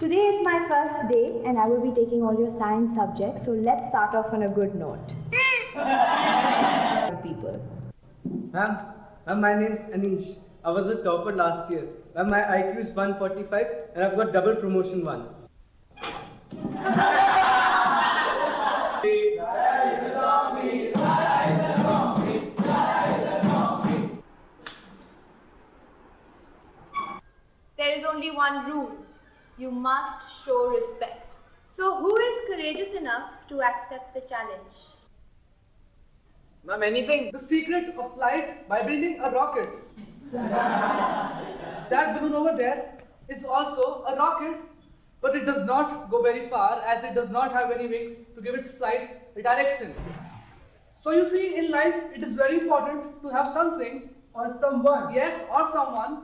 Today is my first day and I will be taking all your science subjects, so let's start off on a good note. People. Ma'am, my name is Anish. I was a topper last year. Ma'am, my IQ is 145 and I've got double promotion once. There is only one rule. You must show respect. So who is courageous enough to accept the challenge? Ma'am, anything. The secret of flight by building a rocket. That balloon over there is also a rocket, but it does not go very far as it does not have any wings to give its flight a direction. So you see, in life it is very important to have something or someone, yes, or someone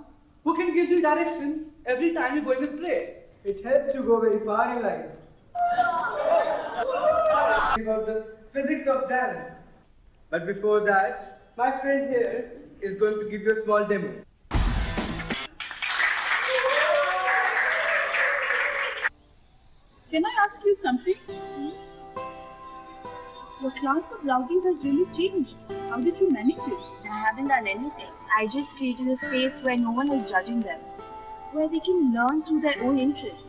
who can give you directions every time you're going astray. It helps you go very far in life. About the physics of dance. But before that, my friend here is going to give you a small demo. Can I ask you something? Your class of rowdies has really changed. How did you manage it? I haven't done anything. I just created a space where no one is judging them, where they can learn through their own interests.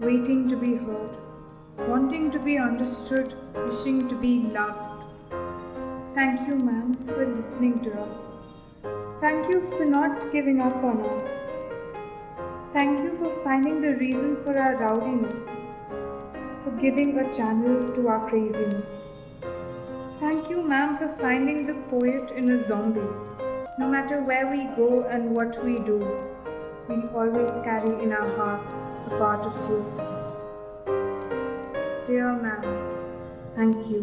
Waiting to be heard, wanting to be understood, wishing to be loved. Thank you, ma'am, for listening to us. Thank you for not giving up on us. Thank you for finding the reason for our rowdiness, for giving a channel to our craziness. Thank you, ma'am, for finding the poet in a zombie. No matter where we go and what we do, we'll always carry in our hearts a part of you. Dear ma'am, thank you.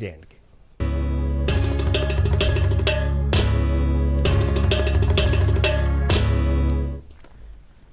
JNK।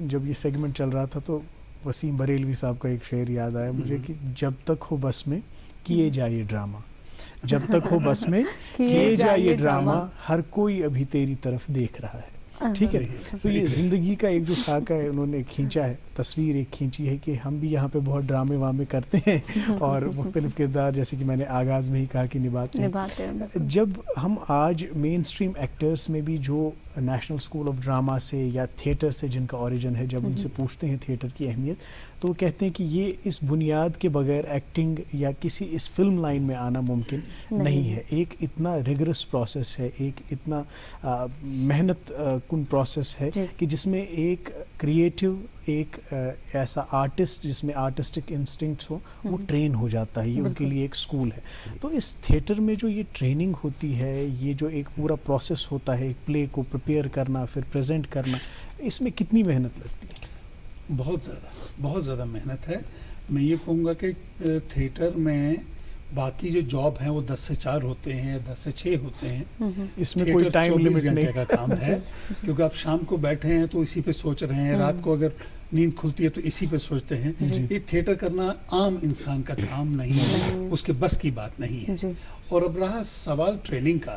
جب یہ segment چل رہا تھا تو وسیم بریلوی صاحب کا ایک شعر یاد آیا مجھے کہ جب تک ہو بس میں کیے جائے ڈرامہ، جب تک ہو بس میں کیے جائے ڈرامہ، ہر کوئی ابھی تیری طرف دیکھ رہا ہے. ٹھیک ہے. تو یہ زندگی کا ایک جو خاکہ ہے انہوں نے کھینچا ہے، تصویر ایک کھینچی ہے کہ ہم بھی یہاں پہ بہت ڈرامے وامے کرتے ہیں اور مختلف کردار جیسے کہ میں نے آغاز میں ہی کہا کہ نبھاتے ہیں. جب ہم آج مین اسٹریم ایکٹرز میں بھی جو نیشنل اسکول آف ڈراما سے یا تھیٹر سے جن کا اوریجن ہے، جب ان سے پوچھتے ہیں تھیٹر کی اہمیت تو وہ کہتے ہیں کہ یہ اس بنیاد کے بغیر ایکٹنگ یا کسی اس فلم لائن میں آنا ممکن نہیں ہے. ایک اتنا ریگرس پروسیس ہے، ایک اتنا محنت کن پروسیس ہے کہ جس میں ایک کریٹو، ایک ایسا آرٹسٹ جس میں آرٹسٹک انسٹنکٹس ہو وہ ٹرین ہو جاتا ہے. یہ ان کے لیے ایک اسکول ہے. تو اس تھیٹر میں جو یہ ٹریننگ ہوتی ہے، یہ جو ایک پورا پروسیس ہوتا ہے ایک پلے کو پریپیئر کرنا پھر پریزنٹ کرنا، اس میں کتنی محنت لگتی ہے؟ بہت زیادہ محنت ہے. میں یہ کہوں گا کہ تھیٹر میں باقی جو جاب ہیں وہ 10 سے 4 ہوتے ہیں، 10 سے 6 ہوتے ہیں. اس میں کوئی ٹائم لمٹ نہیں کا کام ہے کیونکہ آپ شام کو بیٹھے ہیں تو اسی پہ سوچ رہے ہیں، رات کو اگر نیند کھلتی ہے تو اسی پہ سوچتے ہیں. یہ تھیٹر کرنا عام انسان کا کام نہیں ہے، اس کے بس کی بات نہیں ہے. اور اب رہا سوال ٹریننگ کا،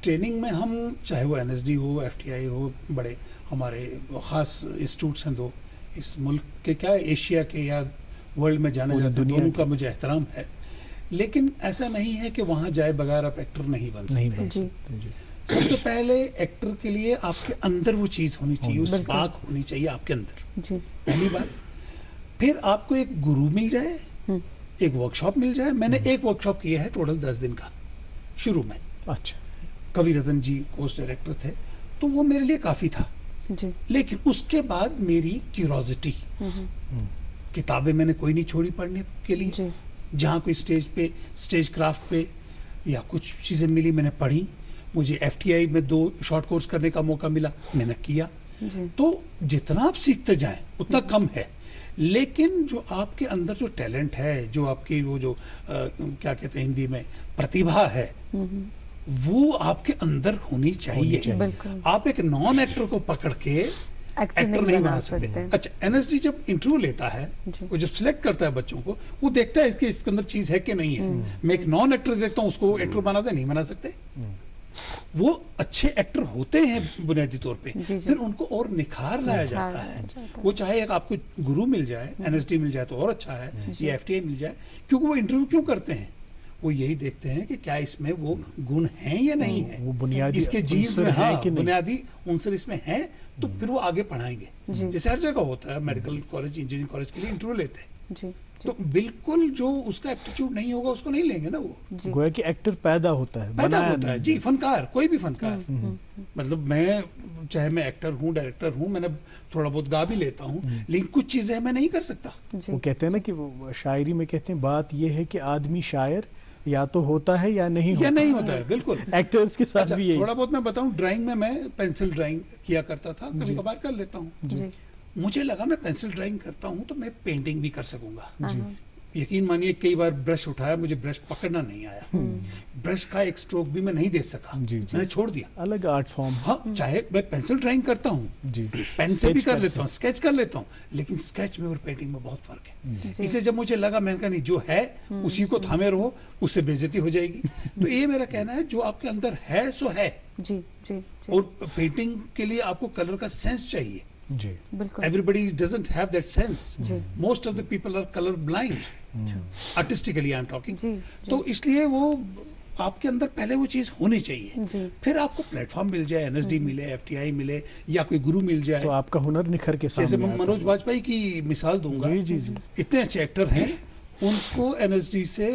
ٹریننگ میں ہم چاہے وہ NSD ہو، FTI ہو، بڑے ہمارے خاص انسٹیٹیوٹس ہیں 2 اس ملک کے، کیا ایشیا کے یا ورلڈ میں جانے جاتے، دونوں کا مجھے احترام ہے. لیکن ایسا نہیں ہے کہ وہاں جائے بغیر آپ ایکٹر نہیں بن سکتے. سب سے پہلے ایکٹر کے لیے آپ کے اندر وہ چیز ہونی چاہیے، اس پاک ہونی چاہیے آپ کے اندر، پہلی بات. پھر آپ کو ایک گرو مل جائے، ایک ورکشاپ مل جائے. میں نے ایک ورکشاپ کیا ہے ٹوٹل 10 دن کا شروع میں. اچھا. کوی رتن جی کورس ڈائریکٹر تھے تو وہ میرے لیے کافی تھا. لیکن اس کے بعد میری کیوروسٹی، کتابیں میں نے کوئی نہیں چھوڑی پڑھنے کے لیے. جہاں کوئی اسٹیج پہ، اسٹیج کرافٹ پہ یا کچھ چیزیں ملی میں نے پڑھی. مجھے FTI میں 2 شارٹ کورس کرنے کا موقع ملا، میں نے کیا. تو جتنا آپ سیکھتے جائیں اتنا کم ہے. لیکن جو آپ کے اندر جو ٹیلنٹ ہے، جو آپ کی وہ جو کیا کہتے ہیں ہندی میں پرتیبھا ہے، وہ آپ کے اندر ہونی چاہیے. آپ ایک نان ایکٹر کو پکڑ کے ایکٹر نہیں بنا سکتے. اچھا NSD جب انٹرویو لیتا ہے، وہ جب سلیکٹ کرتا ہے بچوں کو، وہ دیکھتا ہے کہ اس کے اندر چیز ہے کہ نہیں ہے. میں ایک نان ایکٹر دیکھتا ہوں، اس کو ایکٹر بنا دے، نہیں بنا سکتے. وہ اچھے ایکٹر ہوتے ہیں بنیادی طور پہ، پھر ان کو اور نکھار لایا جاتا ہے. وہ چاہے آپ کو گرو مل جائے، NSD مل جائے تو اور اچھا ہے، یا FTI مل جائے. کیونکہ وہ انٹرویو کیوں کرتے ہیں؟ وہ یہی دیکھتے ہیں کہ کیا اس میں وہ گن ہیں یا نہیں ہے، وہ بنیادی اس کے جینز میں بنیادی عنصر اس میں ہیں، تو پھر وہ آگے پڑھائیں گے. جیسے ہر جگہ ہوتا ہے، میڈیکل کالج، انجینئرنگ کالج کے لیے انٹرویو لیتے ہیں. تو بالکل جو اس کا ایپٹیچیوڈ نہیں ہوگا اس کو نہیں لیں گے نا. وہ گویا کہ ایکٹر پیدا ہوتا ہے. جی، فنکار، کوئی بھی فنکار. مطلب میں چاہے میں ایکٹر ہوں، ڈائریکٹر ہوں، میں نے تھوڑا بہت گا بھی لیتا ہوں، لیکن کچھ چیزیں میں نہیں کر سکتا. وہ کہتے ہیں نا کہ شاعری میں کہتے ہیں بات یہ ہے کہ آدمی شاعر یا تو ہوتا ہے یا نہیں ہوتا ہے. بالکل ایکٹرز کے ساتھ بھی تھوڑا بہت میں بتاؤں، ڈرائنگ میں پینسل ڈرائنگ کیا کرتا تھا، کبھی کبھار کر لیتا ہوں. مجھے لگا میں پینسل ڈرائنگ کرتا ہوں تو میں پینٹنگ بھی کر سکوں گا. یقین مانیے کئی بار برش اٹھایا، مجھے برش پکڑنا نہیں آیا، برش کا ایک اسٹروک بھی میں نہیں دے سکا، میں نے چھوڑ دیا. الگ آرٹ فارم. ہاں، چاہے میں پینسل ڈرائنگ کرتا ہوں، پین سے بھی کر لیتا ہوں، اسکیچ کر لیتا ہوں، لیکن اسکیچ میں اور پینٹنگ میں بہت فرق ہے. اسے جب مجھے لگا، میں نے کہا نہیں، جو ہے اسی کو تھامے رہو، اس سے بے عزتی ہو جائے گی. تو یہ میرا کہنا ہے، جو آپ کے اندر ہے سو ہے. اور پینٹنگ کے لیے آپ کو کلر کا سینس چاہیے. Everybody doesn't have that sense. Most of the people are color blind. Artistically I'm talking. تو اس لیے وہ آپ کے اندر پہلے وہ چیز ہونی چاہیے. پھر آپ کو پلیٹ فارم مل جائے، NSD ملے، FTI ملے، یا کوئی گرو مل جائے، تو آپ کا ہنر نکھر کے سامنے. جیسے میں منوج واجپئی کی مثال دوں گا. اتنے اچھے ایکٹر ہیں، ان کو NSD سے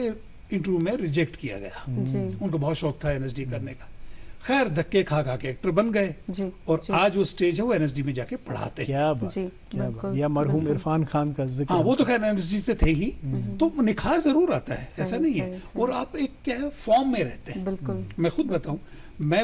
انٹرویو میں ریجیکٹ کیا گیا. ان کو بہت شوق تھا NSD کرنے کا. خیر دھکے کھا کھا کے ایکٹر بن گئے، اور آج وہ اسٹیج ہے وہ NSD میں جا کے پڑھاتے ہیں. کیا بات. یا مرحوم عرفان خان کا ذکر. ہاں، وہ تو خیر NSD سے تھے ہی، تو نکھار ضرور آتا ہے، ایسا نہیں ہے. اور آپ ایک کیا ہے، فارم میں رہتے ہیں. میں خود بتاؤں، میں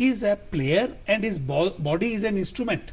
is a player and his body is an instrument.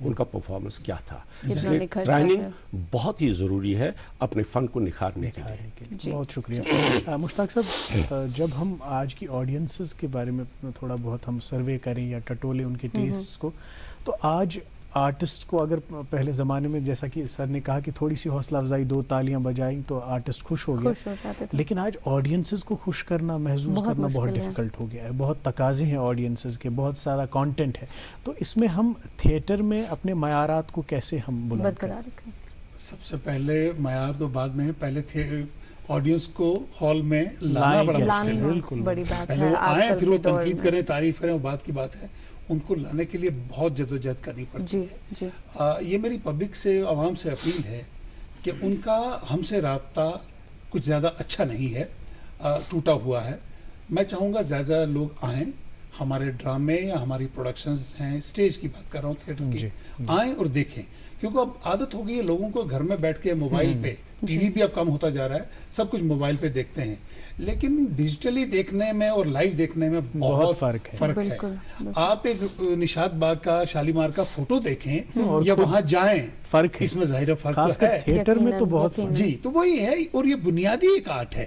ان کا پرفارمنس کیا تھا. اس لیے ٹریننگ بہت ہی ضروری ہے اپنے فن کو نکھارنے کے لیے. بہت شکریہ. مشتاق صاحب، جب ہم آج کی آڈینسز کے بارے میں تھوڑا بہت ہم سروے کریں یا ٹٹولے ان کے ٹیسٹس کو، تو آج آرٹسٹ کو اگر پہلے زمانے میں جیسا کہ سر نے کہا کہ تھوڑی سی حوصلہ افزائی 2 تالیاں بجائیں تو آرٹسٹ خوش ہو گیا، لیکن آج آڈینسز کو خوش کرنا، محظوظ کرنا بہت ڈیفیکلٹ ہو گیا ہے. بہت تقاضے ہیں آڈینسز کے، بہت سارا کانٹینٹ ہے. تو اس میں ہم تھیٹر میں اپنے معیارات کو کیسے ہم بلند کریں؟ سب سے پہلے معیار تو بعد میں، پہلے آڈینس کو ہال میں لانا بڑا مشکل ہے. بالکل بڑی بات ہے. پہلے وہ آئیں، پھر وہ تنقید کریں، تعریف کریں، وہ بات کی بات ہے. ان کو لانے کے لیے بہت جدوجہد کرنی پڑتی ہے. یہ میری پبلک سے، عوام سے اپیل ہے کہ ان کا ہم سے رابطہ کچھ زیادہ اچھا نہیں ہے، ٹوٹا ہوا ہے. میں چاہوں گا زیادہ زیادہ لوگ آئیں، ہمارے ڈرامے یا ہماری پروڈکشنز ہیں، اسٹیج کی بات کر رہا ہوں، تھیٹر کی، آئیں اور دیکھیں. کیونکہ اب عادت ہو گئی ہے لوگوں کو گھر میں بیٹھ کے موبائل پہ، ٹی وی بھی اب کم ہوتا جا رہا ہے، سب کچھ موبائل پہ دیکھتے ہیں. لیکن ڈیجیٹلی دیکھنے میں اور لائیو دیکھنے میں بہت فرق ہے. آپ ایک نشاط باغ کا، شالیمار کا فوٹو دیکھیں یا وہاں جائیں، فرق ہے. اس میں ظاہر فرق ہے. تھیٹر میں تو بہت جی، تو وہی ہے. اور یہ بنیادی ایک آرٹ ہے.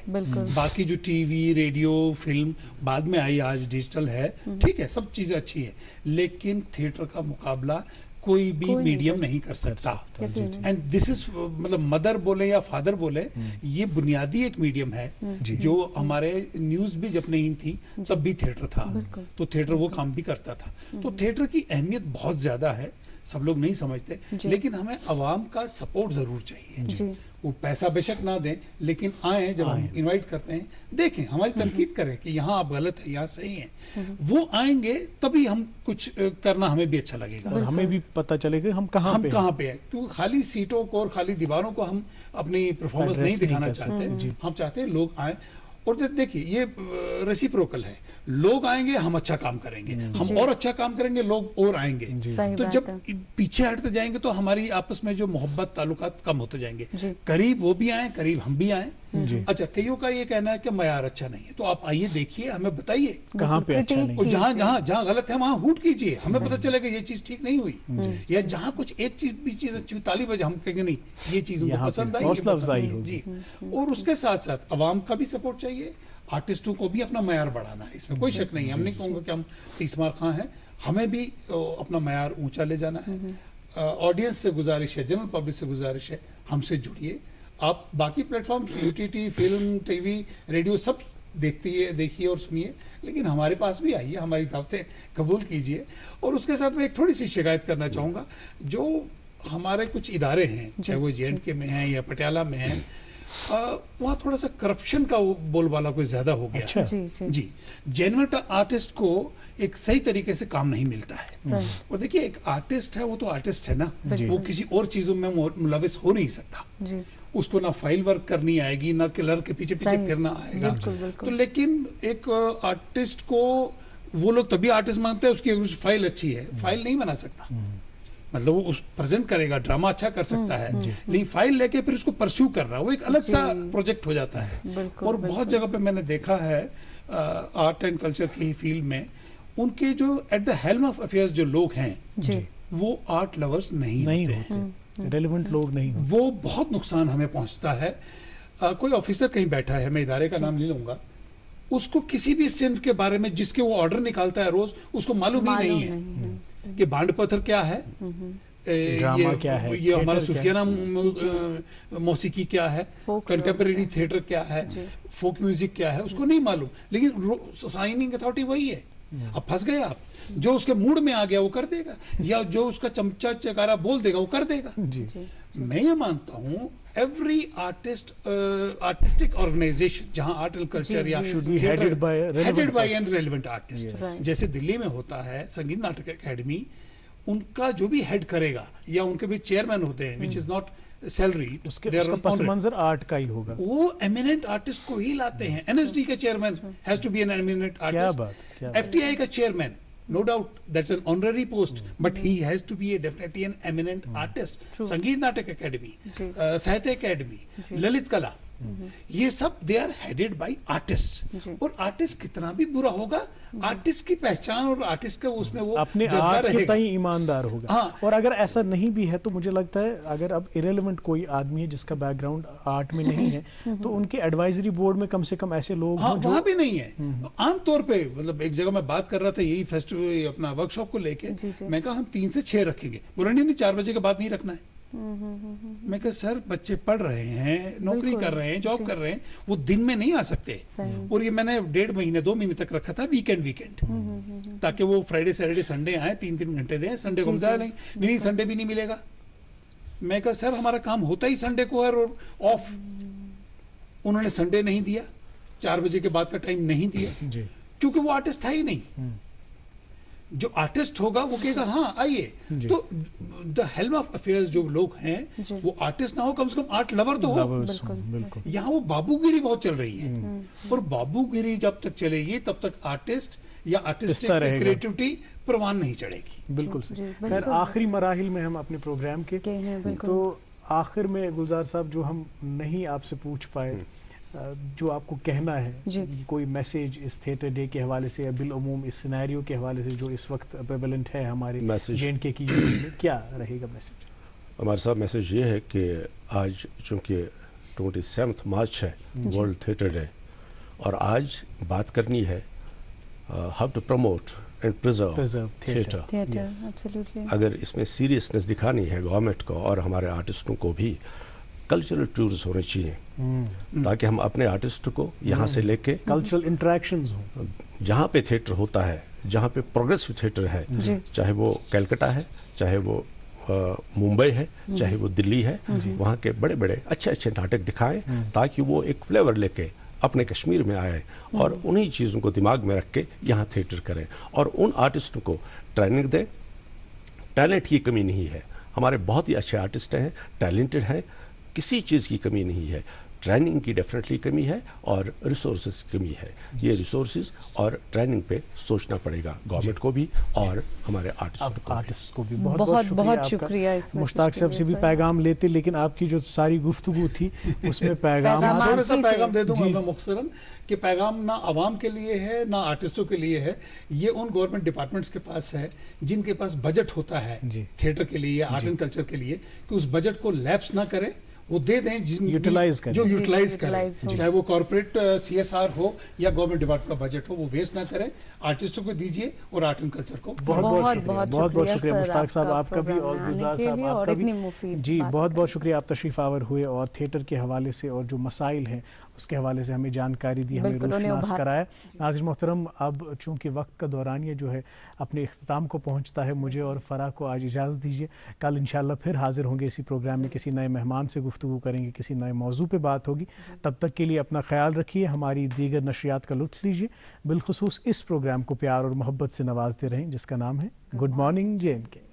باقی جو ٹی وی، ریڈیو، فلم بعد میں آئی، آج ڈیجیٹل ہے، ٹھیک ہے، سب چیزیں اچھی ہیں، لیکن تھیٹر کا مقابلہ کوئی بھی میڈیم نہیں کر سکتا. اینڈ دس از، مطلب مدر بولے یا فادر بولے، یہ بنیادی ایک میڈیم ہے. جو ہمارے نیوز بھی جب نہیں تھی تب بھی تھیٹر تھا، تو تھیٹر وہ کام بھی کرتا تھا. تو تھیٹر کی اہمیت بہت زیادہ ہے، سب لوگ نہیں سمجھتے. لیکن ہمیں عوام کا سپورٹ ضرور چاہیے. وہ پیسہ بے شک نہ دیں، لیکن آئیں. جب ہم انوائٹ کرتے ہیں، دیکھیں، ہماری تنقید کریں کہ یہاں آپ غلط ہیں، یہاں صحیح ہیں. وہ آئیں گے تبھی ہم کچھ کرنا ہمیں بھی اچھا لگے گا، اور ہمیں بھی پتہ چلے گا ہم کہاں پہ ہیں. کیونکہ خالی سیٹوں کو اور خالی دیواروں کو ہم اپنی پرفارمنس نہیں دکھانا چاہتے. ہم چاہتے ہیں لوگ آئیں. اور دیکھیے، یہ ریسیپروکل ہے. لوگ آئیں گے، ہم اچھا کام کریں گے، ہم اور اچھا کام کریں گے، لوگ اور آئیں گے. تو جب پیچھے ہٹتے جائیں گے تو ہماری آپس میں جو محبت، تعلقات کم ہوتے جائیں گے. قریب وہ بھی آئیں، قریب ہم بھی آئیں. اچھا، کئیوں کا یہ کہنا ہے کہ معیار اچھا نہیں ہے، تو آپ آئیے، دیکھیے، ہمیں بتائیے کہاں پہ اچھا نہیں. اور جہاں غلط ہے وہاں ہوٹ کیجیے، ہمیں پتہ چلے کہ یہ چیز ٹھیک نہیں ہوئی. یا جہاں کچھ ایک چیز اچھی تالی بجے ہم کہیں گے نہیں، یہ چیز پسند آئی، حوصلہ افزائی. جی. اور اس کے ساتھ ساتھ عوام کا بھی سپورٹ چاہیے. آرٹسٹوں کو بھی اپنا معیار بڑھانا ہے، اس میں کوئی شک نہیں ہے. ہم نہیں کہوں گا کہ ہم 30 مار خاں ہیں، ہمیں بھی اپنا معیار اونچا لے جانا ہے. آڈینس سے گزارش ہے، جنرل پبلک سے گزارش ہے، ہم سے جڑیے. آپ باقی پلیٹ فارم، UTT، film, TV, radio, سب دیکھیے اور سنیے، لیکن ہمارے پاس بھی آئیے، ہماری دعوتیں قبول کیجیے. اور اس کے ساتھ میں ایک تھوڑی سی شکایت کرنا چاہوں گا. جو ہمارے کچھ ادارے ہیں، چاہے وہ JNK میں ہیں یا پٹیالہ میں ہیں، وہاں تھوڑا سا کرپشن کا بول بالا کوئی زیادہ ہو گیا. جی، جینوئن آرٹسٹ کو ایک صحیح طریقے سے کام نہیں ملتا ہے. اور دیکھیے، ایک آرٹسٹ ہے، وہ تو آرٹسٹ ہے نا، وہ کسی اور چیزوں میں ملوث ہو نہیں سکتا. اس کو نہ فائل ورک کرنی آئے گی، نہ کلر کے پیچھے پھرنا آئے گا. تو لیکن ایک آرٹسٹ کو وہ لوگ تبھی آرٹسٹ مانتے ہیں اس کی فائل اچھی ہے. فائل نہیں بنا سکتا، مطلب وہ پریزنٹ کرے گا، ڈرامہ اچھا کر سکتا ہے، لیکن فائل لے کے پھر اس کو پرسیو کر رہا ہے، وہ ایک الگ سا پروجیکٹ ہو جاتا ہے. اور بہت جگہ پہ میں نے دیکھا ہے آرٹ اینڈ کلچر کی فیلڈ میں، ان کے جو at the helm of affairs جو لوگ ہیں، وہ آرٹ لورز نہیں ہوتے، ریلیونٹ لوگ نہیں ہوتے. وہ بہت نقصان ہمیں پہنچتا ہے. کوئی آفیسر کہیں بیٹھا ہے، میں ادارے کا نام نہیں لوں گا، اس کو کسی بھی صنف کے بارے میں جس کے وہ آرڈر نکالتا ہے روز، اس کو معلوم ہی نہیں ہے کہ بانڈ پتھر کیا ہے، یہ ہمارا صوفیانہ موسیقی کیا ہے، کنٹمپریری تھیٹر کیا ہے، فوک میوزک کیا ہے، اس کو نہیں معلوم. لیکن سائننگ اتھارٹی وہی ہے. اب پھنس گئے آپ. جو اس کے موڈ میں آ گیا وہ کر دے گا، یا جو اس کا چمچہ چکارا بول دے گا وہ کر دے گا. میں یہ مانتا ہوں ایوری آرٹسٹک آرگنائزیشن جہاں آرٹ اینڈ کلچر یا headed by and relevant artist, جیسے دلی میں ہوتا ہے سنگیت ناٹک اکیڈمی، ان کا جو بھی ہیڈ کرے گا یا ان کے بھی چیئرمین ہوتے ہیں، وچ از ناٹ سیلری، پس منظر آرٹ کا ہی ہوگا. وہ ایمیننٹ آرٹسٹ کو ہی لاتے ہیں. NSD کا chairman has to be an eminent artist. FTI کا chairman, no doubt that's an honorary post, but he has to be definitely an eminent artist. Sangeet Natak Academy, Sahitya Academy, Lalit Kala, یہ سب they are headed by artist. اور artist کتنا بھی برا ہوگا, artist کی پہچان اور آرٹسٹ کا اس میں وہ اپنے آرٹ کے تئیں ایماندار ہوگا. اور اگر ایسا نہیں بھی ہے تو مجھے لگتا ہے اگر اب ایریلیونٹ کوئی آدمی ہے جس کا بیک گراؤنڈ آرٹ میں نہیں ہے تو ان کے ایڈوائزری بورڈ میں کم سے کم ایسے لوگ ہاں وہاں بھی نہیں ہے. عام طور پہ مطلب ایک جگہ میں بات کر رہا تھا یہی فیسٹیول اپنا ورک شاپ کو لے کے, میں کہا ہم 3 سے 6 رکھیں گے. بولا نہیں 4 بجے کے بعد نہیں رکھنا ہے. میں کہا سر بچے پڑھ رہے ہیں, نوکری کر رہے ہیں, جاب کر رہے ہیں, وہ دن میں نہیں آ سکتے. اور یہ میں نے 1.5 مہینے 2 مہینے تک رکھا تھا ویکینڈ تاکہ وہ فرائیڈے سیٹرڈے سنڈے آئے 3 گھنٹے دیں, سنڈے کو مزا لیں. نہیں سنڈے بھی نہیں ملے گا. میں کہا سر ہمارا کام ہوتا ہی سنڈے کو ہے اور آف. انہوں نے سنڈے نہیں دیا, 4 بجے کے بعد کا ٹائم نہیں دیا, کیونکہ وہ آرٹسٹ تھا ہی نہیں. جو آرٹسٹ ہوگا وہ کہے گا ہاں آئیے. تو دا ہیلم آف افیئرز جو لوگ ہیں وہ آرٹسٹ نہ ہو, کم سے کم آرٹ لور تو ہو. یہاں وہ بابو گیری بہت چل رہی ہے, اور بابو گیری جب تک چلے گی تب تک آرٹسٹ یا آرٹسٹ کی کریٹیوٹی پروان نہیں چڑھے گی. بالکل. خیر آخری مراحل میں ہم اپنے پروگرام کے, تو آخر میں گلزار صاحب جو ہم نہیں آپ سے پوچھ پائے, جو آپ کو کہنا ہے, کوئی میسیج اس تھیٹر ڈے کے حوالے سے یا بالعموم اس سینیریو کے حوالے سے جو اس وقت پریویلنٹ ہے ہمارے JNK کی یونٹ میں, کیا رہے گا میسیج؟ ہمارے ساتھ میسیج یہ ہے کہ آج چونکہ 27 مارچ ہے ورلڈ تھیٹر ڈے, اور آج بات کرنی ہے how to promote and preserve theatre. اگر اس میں سیریسنس دکھانی ہے گورنمنٹ کو اور ہمارے آرٹسٹوں کو بھی, کلچرل ٹورز ہونے چاہیے تاکہ ہم اپنے آرٹسٹ کو یہاں سے لے کے کلچرل انٹریکشنز ہوں. جہاں پہ تھیٹر ہوتا ہے, جہاں پہ پروگریسو تھیٹر ہے, چاہے وہ کلکتہ ہے, چاہے وہ ممبئی ہے, چاہے وہ دلی ہے, وہاں کے بڑے بڑے اچھے ناٹک دکھائیں تاکہ وہ ایک فلیور لے کے اپنے کشمیر میں آئے اور انہی چیزوں کو دماغ میں رکھ کے یہاں تھیٹر کریں, اور ان آرٹسٹوں کو ٹریننگ دیں. ٹیلنٹ کی کمی نہیں ہے, ہمارے بہت ہی اچھے آرٹسٹ ہیں, ٹیلنٹڈ ہیں, کسی چیز کی کمی نہیں ہے. ٹریننگ کی ڈیفینیٹلی کمی ہے اور ریسورسز کی کمی ہے. یہ ریسورسز اور ٹریننگ پہ سوچنا پڑے گا گورنمنٹ کو بھی اور ہمارے آرٹسٹ کو بھی. بہت شکریہ. مشتاق صاحب سے بھی پیغام لیتے, لیکن آپ کی جو ساری گفتگو تھی اس میں پیغام تھوڑا سا پیغام دے دوں میں مختصراً کہ پیغام نہ عوام کے لیے ہے نہ آرٹسٹوں کے لیے ہے. یہ ان گورنمنٹ ڈپارٹمنٹس کے پاس ہے جن کے پاس بجٹ ہوتا ہے تھیٹر کے لیے, آرٹ اینڈ کلچر کے لیے, کہ اس بجٹ کو لیپس نہ کریں, وہ دے دیں یوٹیلائز کریں, جو یوٹیلائز کریں, چاہے وہ کارپوریٹ CSR ہو یا گورنمنٹ ڈپارٹمنٹ کا بجٹ ہو, وہ ویسٹ نہ کریں, آرٹسٹوں کو دیجیے اور آرٹ اینڈ کلچر کو. بہت شکریہ مشتاق صاحب آپ کا بھی اور گلزار صاحب آپ کا بھی. جی بہت شکریہ, آپ تشریف آور ہوئے اور تھیٹر کے حوالے سے اور جو مسائل ہیں اس کے حوالے سے ہمیں جانکاری دی, ہمیں روشناس کرایا. ناظرین محترم, اب چونکہ وقت کا دورانیہ جو ہے اپنے اختتام کو پہنچتا ہے, مجھے اور فرا کو آج اجازت دیجیے. کل انشاءاللہ پھر حاضر ہوں گے اسی پروگرام میں, کسی نئے مہمان سے گفتگو کریں گے, کسی نئے موضوع پہ بات ہوگی. تب تک کے لیے اپنا خیال رکھیے, ہماری دیگر نشریات کا لطف لیجیے, بالخصوص اس پروگرام کو پیار اور محبت سے نوازتے رہیں جس کا نام ہے گڈ مارننگ JNK.